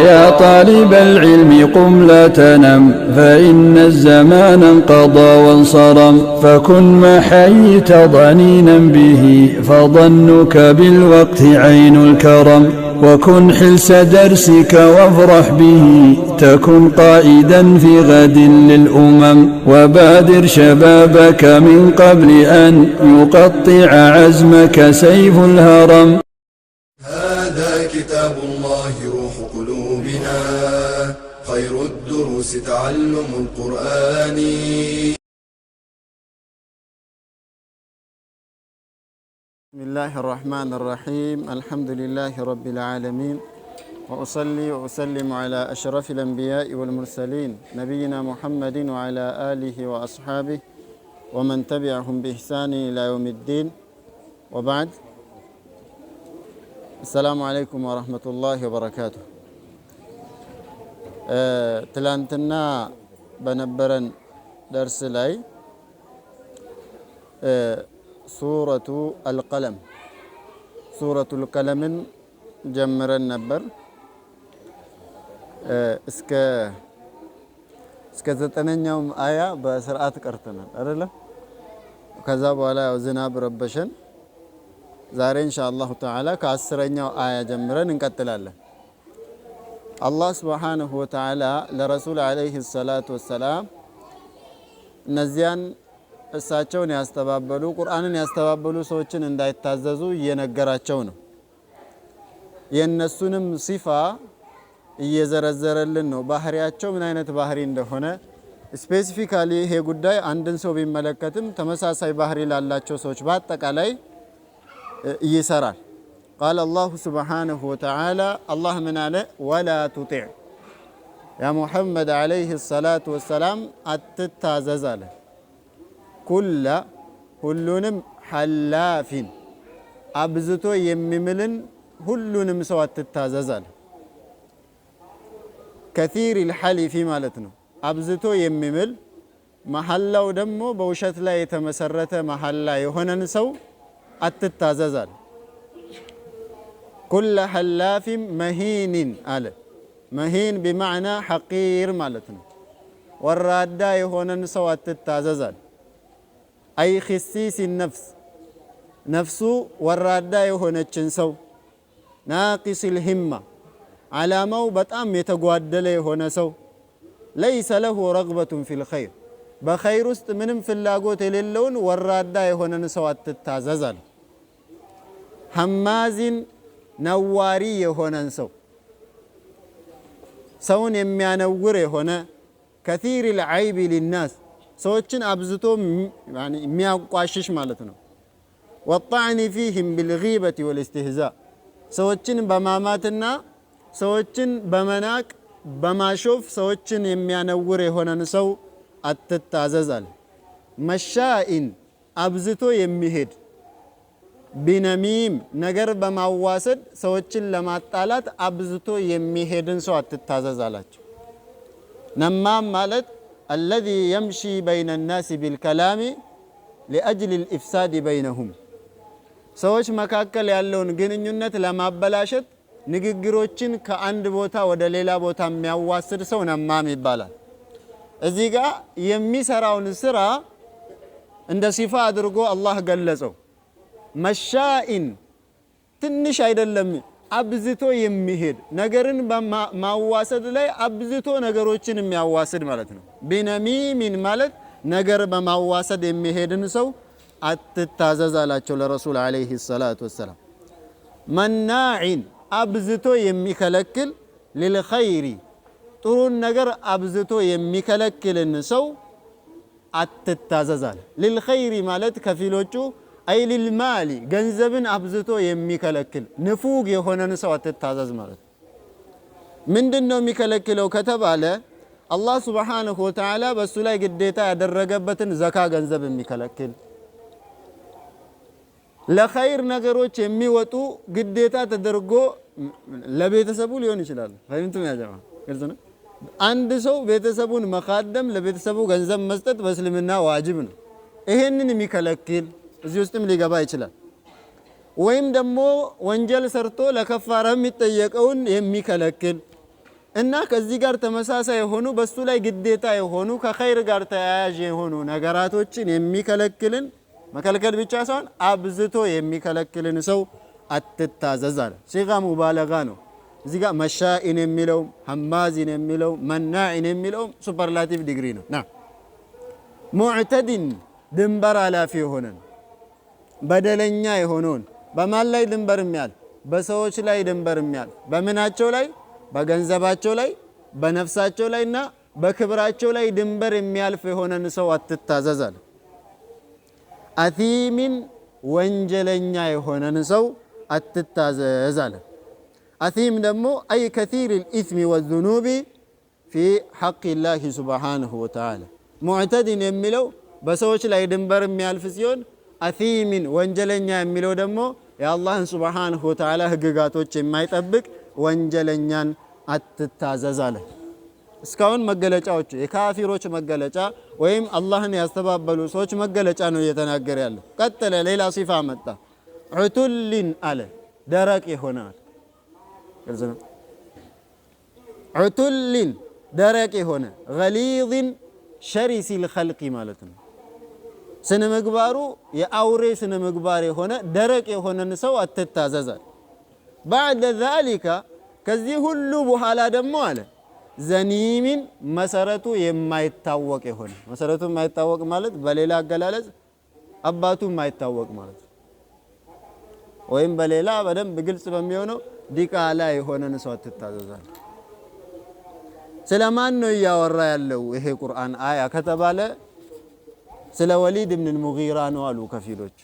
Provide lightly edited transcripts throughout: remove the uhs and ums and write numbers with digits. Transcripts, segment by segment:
فيا طالب العلم قم لا تنم فإن الزمان انقضى وانصرم فكن ما حييت ضنينا به فظنك بالوقت عين الكرم وكن حلس درسك وافرح به تكن قائدا في غد للأمم وبادر شبابك من قبل أن يقطع عزمك سيف الهرم. هذا كتاب الله روح قلوبنا خير الدروس تعلم القرآن. بسم الله الرحمن الرحيم الحمد لله رب العالمين وأصلي وأسلم على أشرف الأنبياء والمرسلين نبينا محمد وعلى آله وأصحابه ومن تبعهم بإحسان إلى يوم الدين وبعد. السلام عليكم ورحمة الله وبركاته. تلانتنا بنبرن درس لاي سورة القلم سورة القلم جمرن نبر እስከ ዘጠነኛውም አያ በስርዓት ቀርተናል አይደለ? ከዛ በኋላ ያው ዝናብ ረበሸን። ዛሬ ኢንሻአላሁ ተዓላ ከ10ኛው አያ ጀምረን እንቀጥላለን። አላህ ሱብሓነሁ ወተዓላ ለረሱል አለይሂ ሰላቱ ወሰላም እነዚያን እሳቸውን ያስተባበሉ ቁርአንን ያስተባበሉ ሰዎችን እንዳይታዘዙ እየነገራቸው ነው። የነሱንም ሲፋ እየዘረዘረልን ነው። ባህሪያቸው ምን አይነት ባህሪ እንደሆነ ስፔሲፊካሊ ይሄ ጉዳይ አንድን ሰው ቢመለከትም ተመሳሳይ ባህሪ ላላቸው ሰዎች በአጠቃላይ ይሰራል። قال الله سبحانه وتعالى الله من على ولا تطع يا محمد عليه الصلاة والسلام أتتاززال كل ሁሉንም ሐላፊን አብዝቶ የሚምልን ሁሉንም ሰው አትታዘዛል። ከሲር الحلف ማለት ነው። አብዝቶ የሚምል መሐላው ደግሞ በውሸት ላይ የተመሰረተ መሐላ የሆነን ሰው አትታዘዛል። ኩለ ሐላፍ መሂን አለ። መሂን بمعنى حقير ማለት ነው። ወራዳ የሆነን ሰው አትታዘዛል። አይ ኺሲስ ነፍስ ነፍሱ ወራዳ የሆነችን ሰው ናቂስ الهمة ዓላማው በጣም የተጓደለ የሆነ ሰው ليس له رغبة في الخير በኸይር ውስጥ ምንም ፍላጎት የሌለውን ወራዳ የሆነን ሰው አትታዘዛል። ሐማዚን ነዋሪ የሆነን ሰው ሰውን የሚያነውር የሆነ كثير العيب للناس ሰዎችን አብዝቶ የሚያቋሽሽ ማለት ነው። والطعن فيهم بالغيبة والاستهزاء ሰዎችን በማማትና ሰዎችን በመናቅ በማሾፍ ሰዎችን የሚያነውር የሆነን ሰው አትታዘዛል። መሻኢን አብዝቶ የሚሄድ ቢነሚም ነገር በማዋሰድ ሰዎችን ለማጣላት አብዝቶ የሚሄድን ሰው አትታዘዛላችሁ። ነማም ማለት الذي يمشي بين الناس بالكلام لأجل الإفساد بينهم ሰዎች መካከል ያለውን ግንኙነት ለማበላሸት ንግግሮችን ከአንድ ቦታ ወደ ሌላ ቦታ የሚያዋስድ ሰው ነማም ይባላል። እዚህ ጋር የሚሰራውን ስራ እንደ ሲፋ አድርጎ አላህ ገለጸው። መሻኢን ትንሽ አይደለም አብዝቶ የሚሄድ ነገርን በማዋሰድ ላይ አብዝቶ ነገሮችን የሚያዋስድ ማለት ነው። ቢነሚሚን ማለት ነገር በማዋሰድ የሚሄድን ሰው አትታዘዛላቸው ለረሱል አለይሂ ሰላቱ ወሰላም። መናዒን አብዝቶ የሚከለክል ሊልኸይሪ ጥሩን ነገር አብዝቶ የሚከለክልን ሰው አትታዘዛል። ሊልኸይሪ ማለት ከፊሎቹ አይ ሊልማሊ ገንዘብን አብዝቶ የሚከለክል ንፉግ የሆነን ሰው አትታዘዝ ማለት። ምንድነው የሚከለክለው ከተባለ አላህ ሱብሓነሁ ወተዓላ በሱ ላይ ግዴታ ያደረገበትን ዘካ ገንዘብ የሚከለክል ለኸይር ነገሮች የሚወጡ ግዴታ ተደርጎ ለቤተሰቡ ሊሆን ይችላል። ፈይንቱም ያጀማ ግልጽ ነው። አንድ ሰው ቤተሰቡን መኻደም ለቤተሰቡ ገንዘብ መስጠት በእስልምና ዋጅብ ነው። ይሄንን የሚከለክል እዚህ ውስጥም ሊገባ ይችላል። ወይም ደግሞ ወንጀል ሰርቶ ለከፋራ የሚጠየቀውን የሚከለክል እና ከዚህ ጋር ተመሳሳይ የሆኑ በሱ ላይ ግዴታ የሆኑ ከኸይር ጋር ተያያዥ የሆኑ ነገራቶችን የሚከለክልን መከልከል ብቻ ሳይሆን አብዝቶ የሚከለክልን ሰው አትታዘዝ አለ። ሲጋ ሙባለጋ ነው። እዚህ ጋር መሻኢን የሚለው ሐማዚን የሚለው መናዒን የሚለው ሱፐርላቲቭ ዲግሪ ነው። ና ሙዕተዲን ድንበር አላፊ የሆነን በደለኛ የሆነውን በማን ላይ ድንበር የሚያል በሰዎች ላይ ድንበር የሚያል በምናቸው ላይ በገንዘባቸው ላይ በነፍሳቸው ላይና በክብራቸው ላይ ድንበር የሚያልፍ የሆነን ሰው አትታዘዝ አለ። አቲሚን ወንጀለኛ የሆነን ሰው አትታዘዝ አለ። አቲም ደግሞ አይ ከሲር الإثم والذنوب في حق الله سبحانه وتعالى ሙዕተዲን የሚለው በሰዎች ላይ ድንበር የሚያልፍ ሲሆን አቲሚን ወንጀለኛ የሚለው ደግሞ የአላህን ሱብሓነሁ ወተዓላ ህግጋቶች የማይጠብቅ ወንጀለኛን አትታዘዝ አለ። እስካሁን መገለጫዎቹ የካፊሮች መገለጫ ወይም አላህን ያስተባበሉ ሰዎች መገለጫ ነው እየተናገረ ያለው። ቀጠለ ሌላ ሲፋ መጣ። ዑቱልን አለ ደረቅ ይሆናል። ግልጽ ነው። ዑቱልን ደረቅ የሆነ ገሊዝን ሸሪሲል ኸልቂ ማለት ነው። ስነ ምግባሩ የአውሬ ስነ ምግባር የሆነ ደረቅ የሆነን ሰው አትታዘዛል። ባዕደ ዛሊካ ከዚህ ሁሉ በኋላ ደግሞ አለ ዘኒሚን መሰረቱ የማይታወቅ የሆነ መሰረቱ የማይታወቅ ማለት በሌላ አገላለጽ አባቱ የማይታወቅ ማለት ወይም በሌላ በደንብ ግልጽ በሚሆነው ዲቃላ የሆነን ሰው አትታዘዛል። ስለማን ነው እያወራ ያለው ይሄ ቁርአን አያ ከተባለ ስለ ወሊድ ኢብኑ አልሙጊራ ነው አሉ ከፊሎች።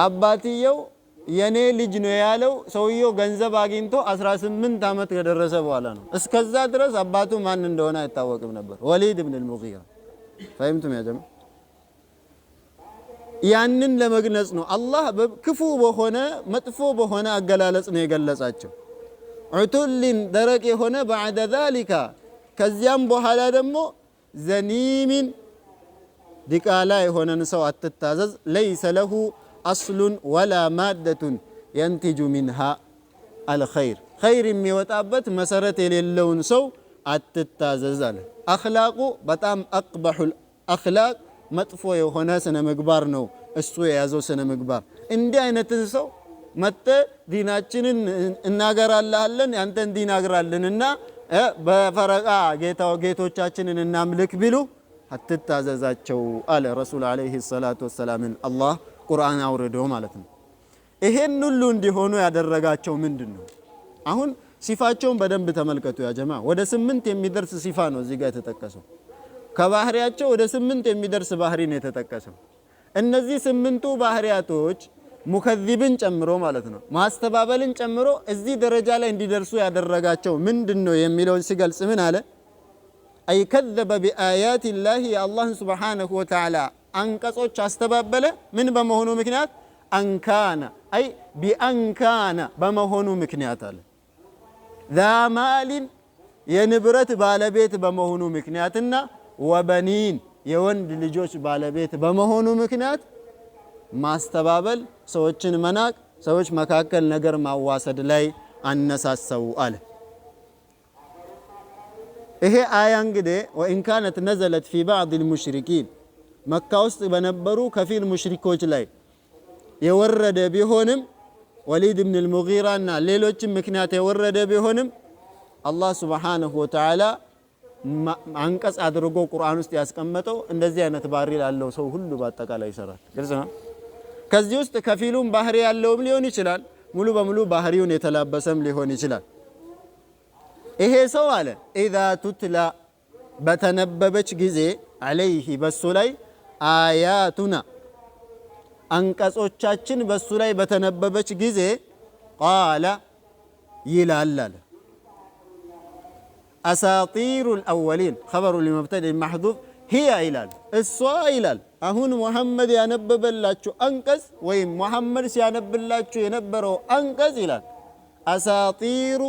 አባትየው የኔ ልጅ ነው ያለው ሰውየው ገንዘብ አግኝቶ 18 ዓመት ከደረሰ በኋላ ነው። እስከዛ ድረስ አባቱ ማን እንደሆነ አይታወቅም ነበር። ወሊድ ኢብኑ አልሙጊራ ፈህምቱም ያ ጀማ። ያንን ለመግለጽ ነው አላህ ክፉ በሆነ መጥፎ በሆነ አገላለጽ ነው የገለጻቸው። ዑቱልን ደረቅ የሆነ ባዕደ ዛሊካ ከዚያም በኋላ ደግሞ ዘኒሚን ዲቃላ የሆነን ሰው አትታዘዝ። ለይሰ ለሁ አስሉን ወላ ማደቱን የንቲጁ ሚንሃ አልኸይር ኸይር የሚወጣበት መሰረት የሌለውን ሰው አትታዘዝ አለ። አኽላቁ በጣም አቅበሑል አኽላቅ መጥፎ የሆነ ስነ ምግባር ነው እሱ የያዘው ስነ ምግባር። እንዲህ አይነትን ሰው መጠ ዲናችንን እናገራለን ያንተን ዲን አግራልንና በፈረቃ ጌቶቻችንን እናምልክ ቢሉ አትታዘዛቸው አለ ረሱል አለይሂ ሰላቱ ወሰላምን አላህ ቁርአን አውርዶ ማለት ነው። ይሄን ሁሉ እንዲሆኑ ያደረጋቸው ምንድነው? አሁን ሲፋቸውን በደንብ ተመልከቱ ያ ጀማ። ወደ 8 የሚደርስ ሲፋ ነው እዚህ ጋር የተጠቀሰው። ከባህሪያቸው ወደ 8 የሚደርስ ባህሪ ነው የተጠቀሰው። እነዚህ 8ቱ ባህሪያቶች ሙከዚብን ጨምሮ ማለት ነው ማስተባበልን ጨምሮ እዚህ ደረጃ ላይ እንዲደርሱ ያደረጋቸው ምንድነው የሚለውን ሲገልጽ ምን አለ? አይ ከዘበ ቢአያት ላህ የአላህን ሱብሓነሁ ወተዓላ አንቀጾች አስተባበለ። ምን በመሆኑ ምክንያት? አንካነ አይ ቢአንካነ በመሆኑ ምክንያት አለ። ዛ ማሊን የንብረት ባለቤት በመሆኑ ምክንያትና ወበኒን የወንድ ልጆች ባለቤት በመሆኑ ምክንያት ማስተባበል፣ ሰዎችን መናቅ፣ ሰዎች መካከል ነገር ማዋሰድ ላይ አነሳሰው አለ። ይሄ አያ እንግዲህ ወኢን ካነት ነዘለት ፊ ባዕድ አልሙሽሪኪን መካ ውስጥ በነበሩ ከፊል ሙሽሪኮች ላይ የወረደ ቢሆንም ወሊድ ኢብኑ አልሙጊራ እና ሌሎችም ምክንያት የወረደ ቢሆንም አላህ ሱብሓነሁ ወተዓላ አንቀጽ አድርጎ ቁርአን ውስጥ ያስቀመጠው እንደዚህ አይነት ባህሪ ላለው ሰው ሁሉ በአጠቃላይ ይሰራል። ግልጽ ነው። ከዚህ ውስጥ ከፊሉም ባህሪ ያለውም ሊሆን ይችላል፣ ሙሉ በሙሉ ባህሪውን የተላበሰም ሊሆን ይችላል። ይሄ ሰው አለ ኢዛ ቱትላ በተነበበች ጊዜ አለይህ በሱ ላይ አያቱና አንቀጾቻችን በሱ ላይ በተነበበች ጊዜ ቃለ ይላል አለ አሳጢሩል አወሊን ኸበሩ ሊመብተድ መሕዙፍ ሂያ ይላል እሷ ይላል። አሁን ሙሐመድ ያነበበላችሁ አንቀጽ ወይም ሙሐመድ ሲያነብላችሁ የነበረው አንቀጽ ይላል አሳጢሩ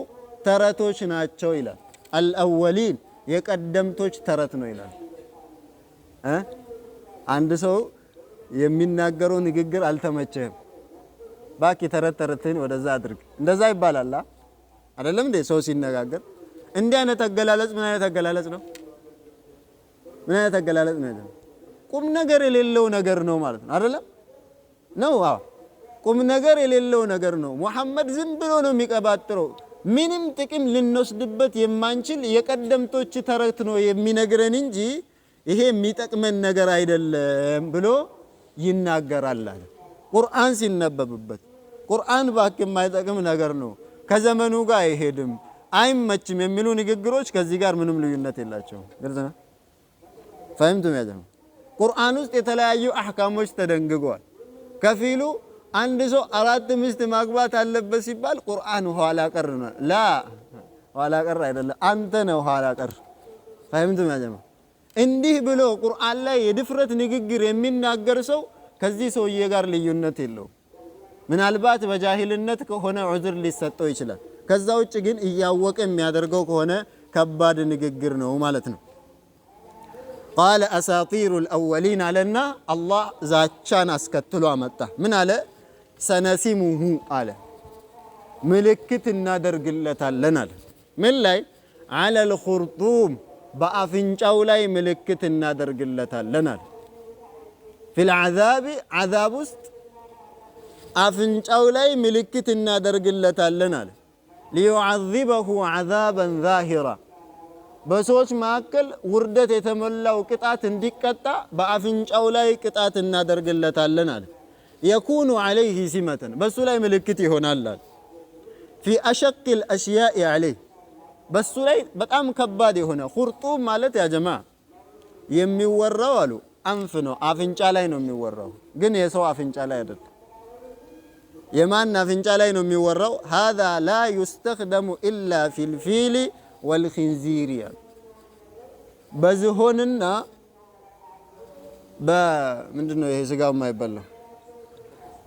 ተረቶች ናቸው ይላል። አልአወሊን የቀደምቶች ተረት ነው ይላል። አንድ ሰው የሚናገረው ንግግር አልተመቸህም፣ ባኪ ተረት ተረትህን ወደዛ አድርግ እንደዛ ይባላል አይደለም እንዴ? ሰው ሲነጋገር እንዲህ አይነት አገላለጽ ምን አይነት አገላለጽ ነው? ምን አይነት አገላለጽ ነው? ቁም ነገር የሌለው ነገር ነው ማለት ነው አይደለም ነው? አዎ ቁም ነገር የሌለው ነገር ነው። ሙሐመድ ዝም ብሎ ነው የሚቀባጥረው። ምንም ጥቅም ልንወስድበት የማንችል የቀደምቶች ተረት ነው የሚነግረን እንጂ ይሄ የሚጠቅመን ነገር አይደለም ብሎ ይናገራል አለ። ቁርአን ሲነበብበት ቁርአን ባክ የማይጠቅም ነገር ነው፣ ከዘመኑ ጋር አይሄድም፣ አይመችም የሚሉ ንግግሮች ከዚህ ጋር ምንም ልዩነት የላቸውም። ግልጽ ነው። ፈህምቱም ያ ጀማ። ቁርአን ውስጥ የተለያዩ አህካሞች ተደንግገዋል። ከፊሉ አንድ ሰው 4 ሚስት ማግባት አለበት ሲባል ቁርአን ኋላ ቀር ነው። ላ ኋላ ቀር አይደለም፣ አንተ ነው ኋላ ቀር። ፈህምቱም ያ ጀማ። እንዲህ ብሎ ቁርአን ላይ የድፍረት ንግግር የሚናገር ሰው ከዚህ ሰውዬ ጋር ልዩነት የለውም። ምናልባት በጃሂልነት ከሆነ ዑዝር ሊሰጠው ይችላል። ከዛ ውጭ ግን እያወቀ የሚያደርገው ከሆነ ከባድ ንግግር ነው ማለት ነው። ቃለ አሳጢሩል አወሊን አለና አላህ ዛቻን አስከትሎ አመጣ። ምን አለ? ሰነሲሙሁ አለ ምልክት እናደርግለታለን አለ። ምን ላይ? ዐለል ኹርጡም በአፍንጫው ላይ ምልክት እናደርግለታለን አለ። ፊል ዐዛብ ዐዛብ ውስጥ አፍንጫው ላይ ምልክት እናደርግለታለን አለ። ሊዩዐዚበሁ ዐዛበን ዛሂራ በሰዎች መካከል ውርደት የተሞላው ቅጣት እንዲቀጣ በአፍንጫው ላይ ቅጣት እናደርግለታለን አለ። የኩኑ ዐለይሂ ሲመተን በሱ ላይ ምልክት ይሆናል አለ። ፊ አሸቂል አሽያኢ ዐለይህ በሱ ላይ በጣም ከባድ የሆነ ኹርጡም ማለት ያ ጀማ የሚወራው አሉ አንፍ ነው፣ አፍንጫ ላይ ነው የሚወራው። ግን የሰው አፍንጫ ላይ አይደለም። የማን አፍንጫ ላይ ነው የሚወራው? ሃዛ ላ ዩስተኽደሙ ኢላ ፊል ፊሊ ወልኺንዚር በዝሆንና በምንድነው ይሄ ስጋው የማይበላው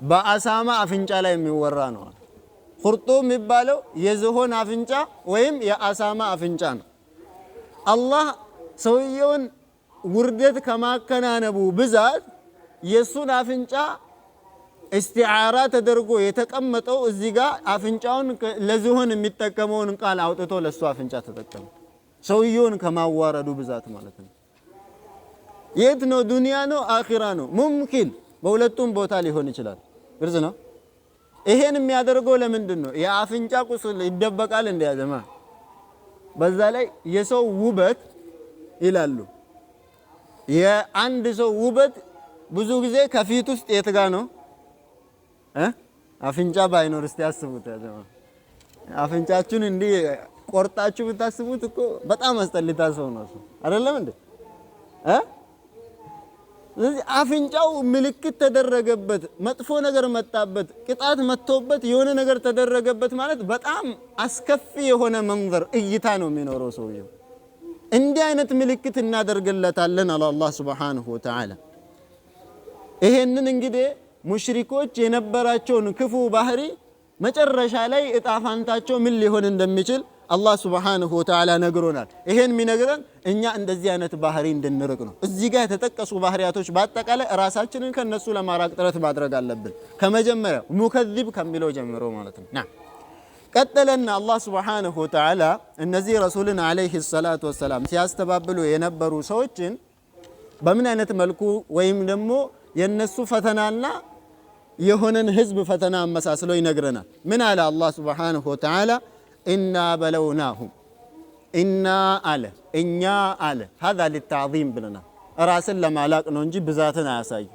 በአሳማ አፍንጫ ላይ የሚወራ ነው። ኹርጡም የሚባለው የዝሆን አፍንጫ ወይም የአሳማ አፍንጫ ነው። አላህ ሰውየውን ውርደት ከማከናነቡ ብዛት የሱን አፍንጫ እስቲዓራ ተደርጎ የተቀመጠው እዚህ ጋር አፍንጫውን ለዝሆን የሚጠቀመውን ቃል አውጥቶ ለሱ አፍንጫ ተጠቀመ። ሰውየውን ከማዋረዱ ብዛት ማለት ነው። የት ነው? ዱንያ ነው? አኺራ ነው? ሙምኪን በሁለቱም ቦታ ሊሆን ይችላል። ግልጽ ነው። ይሄን የሚያደርገው ለምንድን ነው? የአፍንጫ ቁስል ይደበቃል እንዲያዘማ። በዛ ላይ የሰው ውበት ይላሉ። የአንድ ሰው ውበት ብዙ ጊዜ ከፊት ውስጥ የት ጋ ነው? አፍንጫ ባይኖር እስቲ አስቡት። አፍንጫችሁን እንዲህ ቆርጣችሁ ብታስቡት እኮ በጣም አስጠሊታ ሰው ነው እሱ አይደለም እንዴ? ስለዚህ አፍንጫው ምልክት ተደረገበት፣ መጥፎ ነገር መጣበት፣ ቅጣት መጥቶበት የሆነ ነገር ተደረገበት ማለት በጣም አስከፊ የሆነ መንዘር እይታ ነው የሚኖረው ሰውየው። እንዲህ አይነት ምልክት እናደርግለታለን አለ አላህ ሱብሓነሁ ወተዓላ። ይሄንን እንግዲህ ሙሽሪኮች የነበራቸውን ክፉ ባህሪ መጨረሻ ላይ እጣ ፋንታቸው ምን ሊሆን እንደሚችል አላህ ሱብሓነሁ ወተዓላ ነግሮናል። ይሄን የሚነግረን እኛ እንደዚህ አይነት ባህሪ እንድንርቅ ነው። እዚህ ጋር የተጠቀሱ ባህሪያቶች በአጠቃላይ ራሳችንን ከነሱ ለማራቅ ጥረት ማድረግ አለብን። ከመጀመሪያው ሙከዚብ ከሚለው ጀምሮ ማለት ነው። ቀጠለና አላህ ሱብሓነሁ ወተዓላ እነዚህ ረሱልን ዓለይሂ ሰላቱ ወሰላም ሲያስተባብሉ የነበሩ ሰዎችን በምን አይነት መልኩ ወይም ደግሞ የነሱ ፈተናና የሆነን ህዝብ ፈተና አመሳስሎ ይነግረናል። ምን አለ አላህ ሱብሓነሁ ወተዓላ? ኢና በለውናሁም ኢና አለ እኛ አለ هذا للتعظيم ብለናል። ራስን ለማላቅ ነው እንጂ ብዛትን አያሳይም።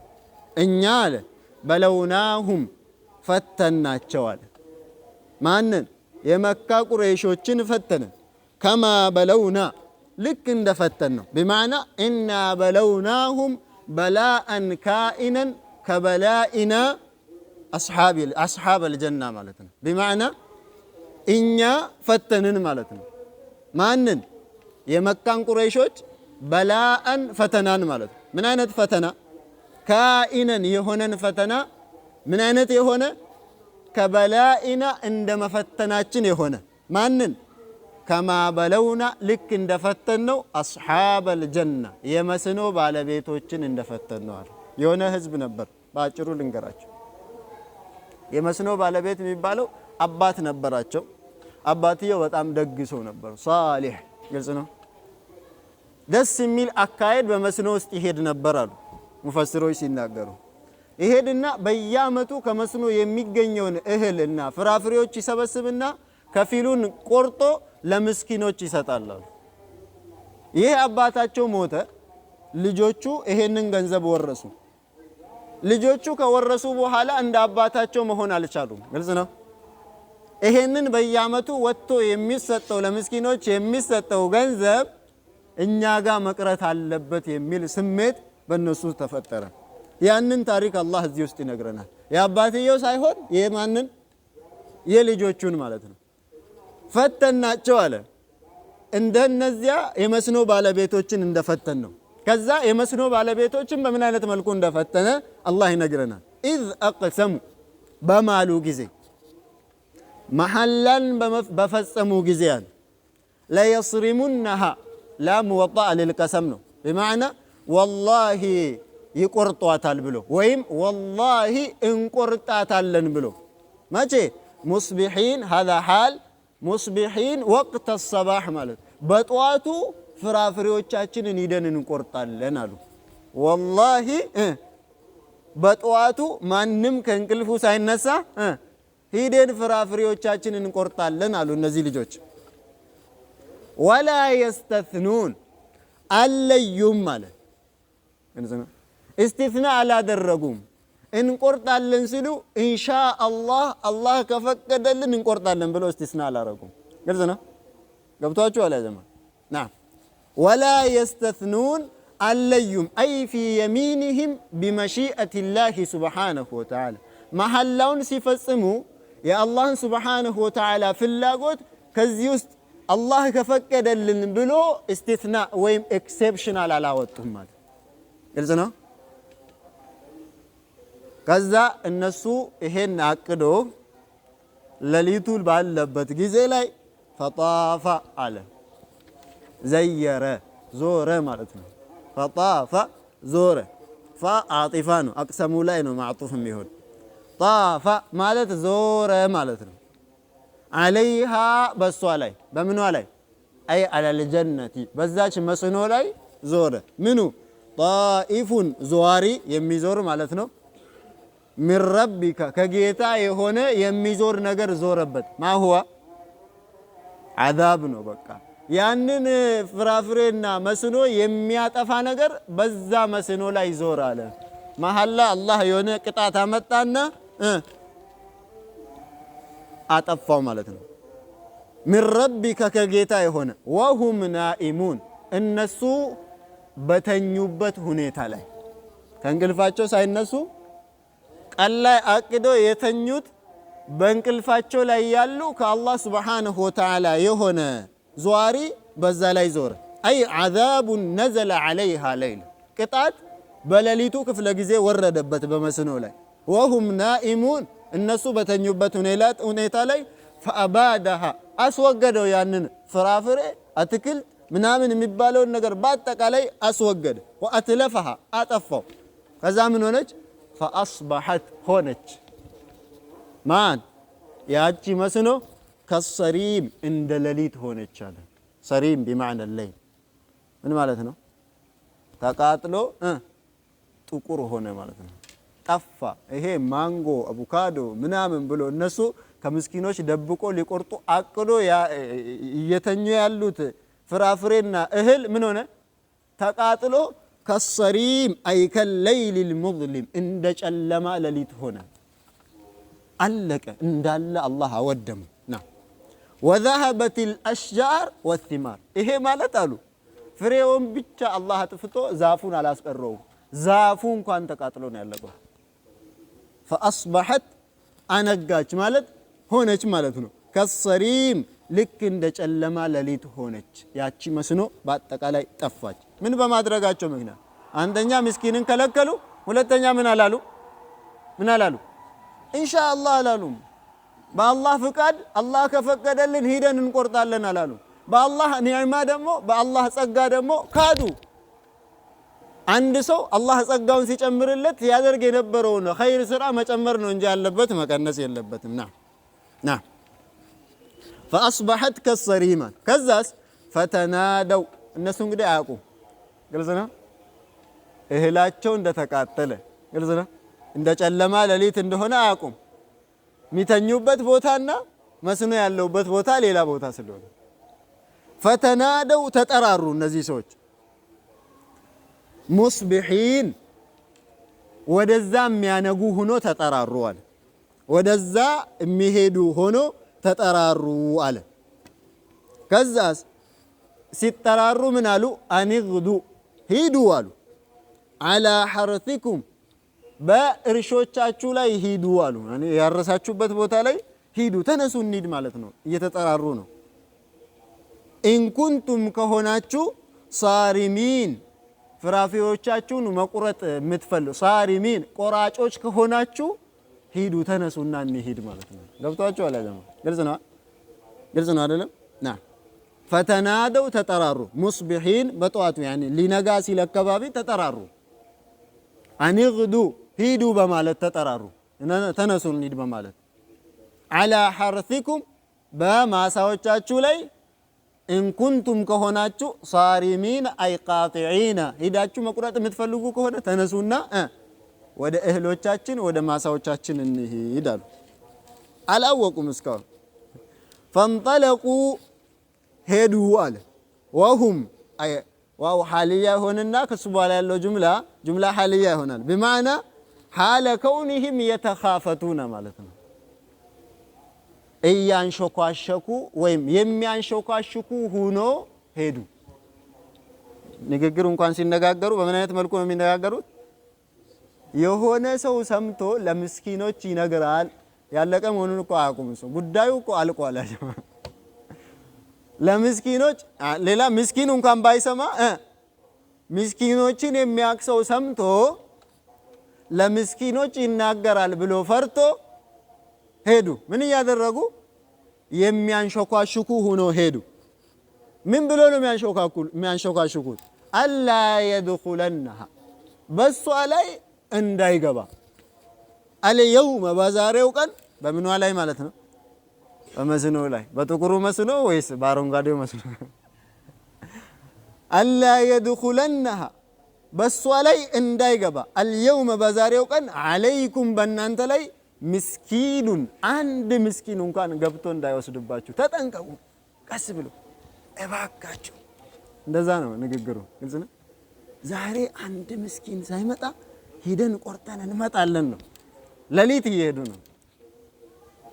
እኛ አለ በለውናሁም ፈተናቸው አለ። ማንን? የመካ ቁረይሾችን ፈተነ። ከማ በለውና ልክ እንደፈተን ነው። بمعنى ኢና በለውናሁም በላአን ካኢነን ከበላኢና አስሓብ አልጀና ማለት ነው። بمعنى እኛ ፈተንን ማለት ነው። ማንን? የመካን ቁረይሾች በላአን ፈተናን ማለት ነው። ምን አይነት ፈተና? ካኢነን የሆነን ፈተና። ምን አይነት የሆነ? ከበላኢና እንደ መፈተናችን የሆነ። ማንን? ከማ በለውና ልክ እንደፈተን ነው። አስሓብ አልጀና የመስኖ ባለቤቶችን እንደፈተን ነው አለ። የሆነ ህዝብ ነበር። በአጭሩ ልንገራቸው። የመስኖ ባለቤት የሚባለው አባት ነበራቸው። አባትየው በጣም ደግ ሰው ነበሩ፣ ሷሊህ ግልጽ ነው። ደስ የሚል አካሄድ በመስኖ ውስጥ ይሄድ ነበር አሉ ሙፈስሮች ሲናገሩ። ይሄድና በየአመቱ ከመስኖ የሚገኘውን እህልና ፍራፍሬዎች ይሰበስብና ከፊሉን ቆርጦ ለምስኪኖች ይሰጣል አሉ። ይሄ አባታቸው ሞተ፣ ልጆቹ ይሄንን ገንዘብ ወረሱ። ልጆቹ ከወረሱ በኋላ እንደ አባታቸው መሆን አልቻሉም። ግልጽ ነው። ይሄንን በየአመቱ ወጥቶ የሚሰጠው ለምስኪኖች የሚሰጠው ገንዘብ እኛ ጋር መቅረት አለበት የሚል ስሜት በእነሱ ተፈጠረ። ያንን ታሪክ አላህ እዚህ ውስጥ ይነግረናል። የአባትየው ሳይሆን የማንን የልጆቹን ማለት ነው። ፈተናቸው አለ እንደነዚያ የመስኖ ባለቤቶችን እንደፈተን ነው። ከዛ የመስኖ ባለቤቶችን በምን አይነት መልኩ እንደፈተነ አላህ ይነግረናል። ኢዝ አቅሰሙ በማሉ ጊዜ መሐላን በፈጸሙ ጊዜ አለ ለየስሪሙነሃ ላም ወጣእ ልልቀሰም ነው። በማዕና ወላሂ ይቆርጧታል ብሎ ወይም ወላሂ እንቆርጣታለን ብሎ መቼ ሙስቢሒን ሀዛ ሓል ሙስቢሒን ወቅተ ሰባሕ ማለት በጠዋቱ ፍራፍሬዎቻችንን ሂደን እንቆርጣለን አሉ። ወላሂ በጠዋቱ ማንም ከእንቅልፉ ሳይነሳ ሂደን ፍራፍሬዎቻችንን እንቆርጣለን አሉ እነዚህ ልጆች። ወላ የስተትኑን አለዩም ማለት እስቲትና አላደረጉም። እንቆርጣለን ሲሉ ኢንሻአላህ አላህ ከፈቀደልን እንቆርጣለን ብለው እስቲስና አላረጉም። ግልጽ ነው። ገብቷችኋል? ያዘማ ናም ወላ የስተትኑን አለዩም አይ ፊ የሚንህም ቢመሺአቲላሂ ሱብሓነሁ ወተዓላ መሐላውን ሲፈጽሙ የአላህን ሱብሓነሁ ወተዓላ ፍላጎት ከዚህ ውስጥ አላህ ከፈቀደልን ብሎ እስቲትና ወይም ኤክሴፕሽናል አላወጡም ማለት ግልጽ ነው። ከዛ እነሱ ይሄን አቅዶ ሌሊቱ ባለበት ጊዜ ላይ ፈጣፋ አለ ዘየረ ዞረ ማለት ነው። ፈጣፋ ዞረ ፋ አጢፋ ነው። አቅሰሙ ላይ ነው ማዕጡፍ የሚሆን ጣፋ ማለት ዞረ ማለት ነው። አለይሃ በሷ ላይ በምኗ ላይ አይ አለል ጀነቲ በዛች መስኖ ላይ ዞረ። ምኑ ጣኢፉን ዘዋሪ የሚዞር ማለት ነው። ሚን ረቢካ ከጌታ የሆነ የሚዞር ነገር ዞረበት። ማሁዋ አዛብ ነው። በቃ ያንን ፍራፍሬና መስኖ የሚያጠፋ ነገር በዛ መስኖ ላይ ዞር አለ። መሐላ አላህ የሆነ ቅጣት አመጣና አጠፋው ማለት ነው። ሚን ረቢካ ከጌታ የሆነ ወሁም ናኢሙን እነሱ በተኙበት ሁኔታ ላይ ከእንቅልፋቸው ሳይነሱ ቀን ላይ አቅዶ የተኙት በእንቅልፋቸው ላይ ያሉ ከአላህ ሱብሓነሁ ወተዓላ የሆነ ዟሪ በዛ ላይ ዞረ። አይ ዓዛቡን ነዘለ ዓለይሃ ለይል ቅጣት በሌሊቱ ክፍለ ጊዜ ወረደበት በመስኖ ላይ። ወሁም ናኢሙን እነሱ በተኙበት ሁኔታ ላይ ፈአባደሃ አስወገደው። ያንን ፍራፍሬ አትክልት ምናምን የሚባለውን ነገር በአጠቃላይ አስወገደ። ወአትለፈሃ አጠፋው። ከዛ ምን ሆነች? ፈአስበሐት ሆነች። ማን ያቺ መስኖ ከሰሪም እንደ ሌሊት ሆነች አለ። ሰሪም ቢማዕና ለይል ምን ማለት ነው? ተቃጥሎ ጥቁር ሆነ ማለት ነው። ጠፋ። ይሄ ማንጎ አቮካዶ ምናምን ብሎ እነሱ ከምስኪኖች ደብቆ ሊቆርጡ አቅዶ እየተኙ ያሉት ፍራፍሬና እህል ምን ሆነ? ተቃጥሎ ከሰሪም አይ ከለይል ልሙዝሊም እንደ ጨለማ ሌሊት ሆነ። አለቀ እንዳለ አላህ አወደሙ። ወዘሀበት ልአሽጃር ወቲማር ይሄ ማለት አሉ ፍሬውን ብቻ አላህ አጥፍቶ ዛፉን አላስቀረውም። ዛፉ እንኳን ተቃጥሎ ነው ያለቀው። ፈአስበሐት አነጋች ማለት ሆነች ማለት ነው። ከሰሪም ልክ እንደ ጨለማ ሌሊት ሆነች። ያቺ መስኖ በአጠቃላይ ጠፋች። ምን በማድረጋቸው ምክንያት? አንደኛ ምስኪንን ከለከሉ፣ ሁለተኛ ምን አላሉ? ኢንሻአላህ አላሉም። በአላህ ፍቃድ አላህ ከፈቀደልን ሂደን እንቆርጣለን አላሉ። በአላህ ኒዕማ ደግሞ በአላህ ጸጋ ደግሞ ካዱ። አንድ ሰው አላህ ጸጋውን ሲጨምርለት ያደርግ የነበረውን ኸይር ስራ መጨመር ነው እንጂ ያለበት መቀነስ የለበትም። ና ፈአስበሐት ከሰሪማ ከዛስ ፈተናደው እነሱ እንግዲህ አያውቁም ግልጽ ነው እህላቸው እንደተቃጠለ ግልጽ ነው እንደ ጨለማ ሌሊት እንደሆነ አያውቁም የሚተኙበት ቦታና መስኖ ያለውበት ቦታ ሌላ ቦታ ስለሆነ ፈተናደው ተጠራሩ እነዚህ ሰዎች ሙስቢሒን ወደዛ የሚያነጉ ሆኖ ተጠራሩ አለ ወደዛ የሚሄዱ ሆኖ ተጠራሩ አለ ከዛስ ሲጠራሩ ምን አሉ አንግዱ ሂዱ አሉ አላ ሐርቲኩም በእርሾቻችሁ ላይ ሂዱ አሉ ያረሳችሁበት ቦታ ላይ ሂዱ ተነሱ እንሂድ ማለት ነው እየተጠራሩ ነው ኢንኩንቱም ከሆናችሁ ሳሪሚን ፍራፍሬዎቻችሁን መቁረጥ የምትፈልጉ ሳሪሚን ቆራጮች ከሆናችሁ ሂዱ ተነሱና እንሂድ ማለት ነው ገብቷችኋል አላማ ግልጽ ነው አይደለም ና ፈተናደው ተጠራሩ ሙስቢሒን በጠዋቱ ያኒ ሊነጋ ሲል አካባቢ ተጠራሩ አንግዱ ሂዱ በማለት ተጠራሩ ተነሱ እንሂድ በማለት አላ ሐርቲኩም በማሳዎቻችሁ ላይ ኢንኩንቱም ከሆናችሁ ሳሪሚን አይ ቃጢዒና ሂዳችሁ መቁረጥ የምትፈልጉ ከሆነ ተነሱና ወደ እህሎቻችን ወደ ማሳዎቻችን እንሂድ አሉ አላወቁም እስካሁን ፈንጠለቁ ሄዱ አለ ወሁም ዋው ሐልያ ይሆንና ከሱ በኋላ ያለው ጁምላ ሐልያ ይሆናል በማዕና ሐለ ከውኒህም የተኻፈቱና ማለት ነው እያንሾካሸኩ ወይም የሚያንሾካሽኩ ሆኖ ሄዱ ንግግር እንኳን ሲነጋገሩ በምን አይነት መልኩ ነው የሚነጋገሩት የሆነ ሰው ሰምቶ ለምስኪኖች ይነግራል ያለቀ መሆኑን እኮ አያውቁም ሰው ጉዳዩ እኮ አልቋል ለምስኪኖች ሌላ ምስኪን እንኳን ባይሰማ ምስኪኖችን የሚያክሰው ሰምቶ ለምስኪኖች ይናገራል ብሎ ፈርቶ ሄዱ ምን ያደረጉ የሚያንሾካሽኩ ሆኖ ሄዱ ምን ብሎ ነው የሚያንሾካሽኩት አላ يدخلنها በሷ ላይ እንዳይገባ አልየውም በዛሬው ቀን በምኗ ላይ ማለት ነው በመስኖ ላይ በጥቁሩ መስኖ ወይስ በአረንጓዴው መስኖ አላ يدخلنها በሷ ላይ እንዳይገባ አልየውም በዛሬው ቀን አለይኩም በእናንተ ላይ ምስኪኑን አንድ ምስኪን እንኳን ገብቶ እንዳይወስድባችሁ ተጠንቀቁ ቀስ ብሎ እባካችሁ እንደዛ ነው ንግግሩ ግልጽ ነው ዛሬ አንድ ምስኪን ሳይመጣ ሄደን ቆርጠን እንመጣለን ነው ሌሊት እየሄዱ ነው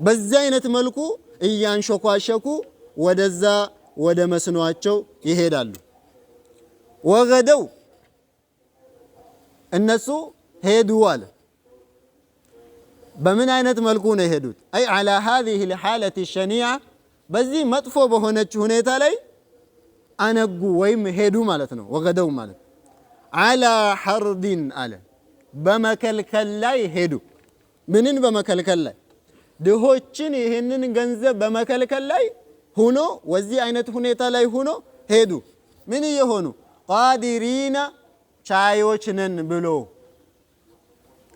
በዛ አይነት መልኩ እያንሾካሸኩ ወደዛ ወደ መስኗቸው ይሄዳሉ ወገደው እነሱ ሄዱ አለ በምን አይነት መልኩ ነው የሄዱት አይ على هذه الحاله الشنيعه በዚህ መጥፎ በሆነች ሁኔታ ላይ አነጉ ወይም ሄዱ ማለት ነው ወገደው ማለት على حرد አለ በመከልከል ላይ ሄዱ ምንን በመከልከል ላይ ድሆችን ይሄንን ገንዘብ በመከልከል ላይ ሆኖ ወዚህ አይነት ሁኔታ ላይ ሆኖ ሄዱ ምን ይሆኑ ቃዲሪና ቻዮች ነን ብሎ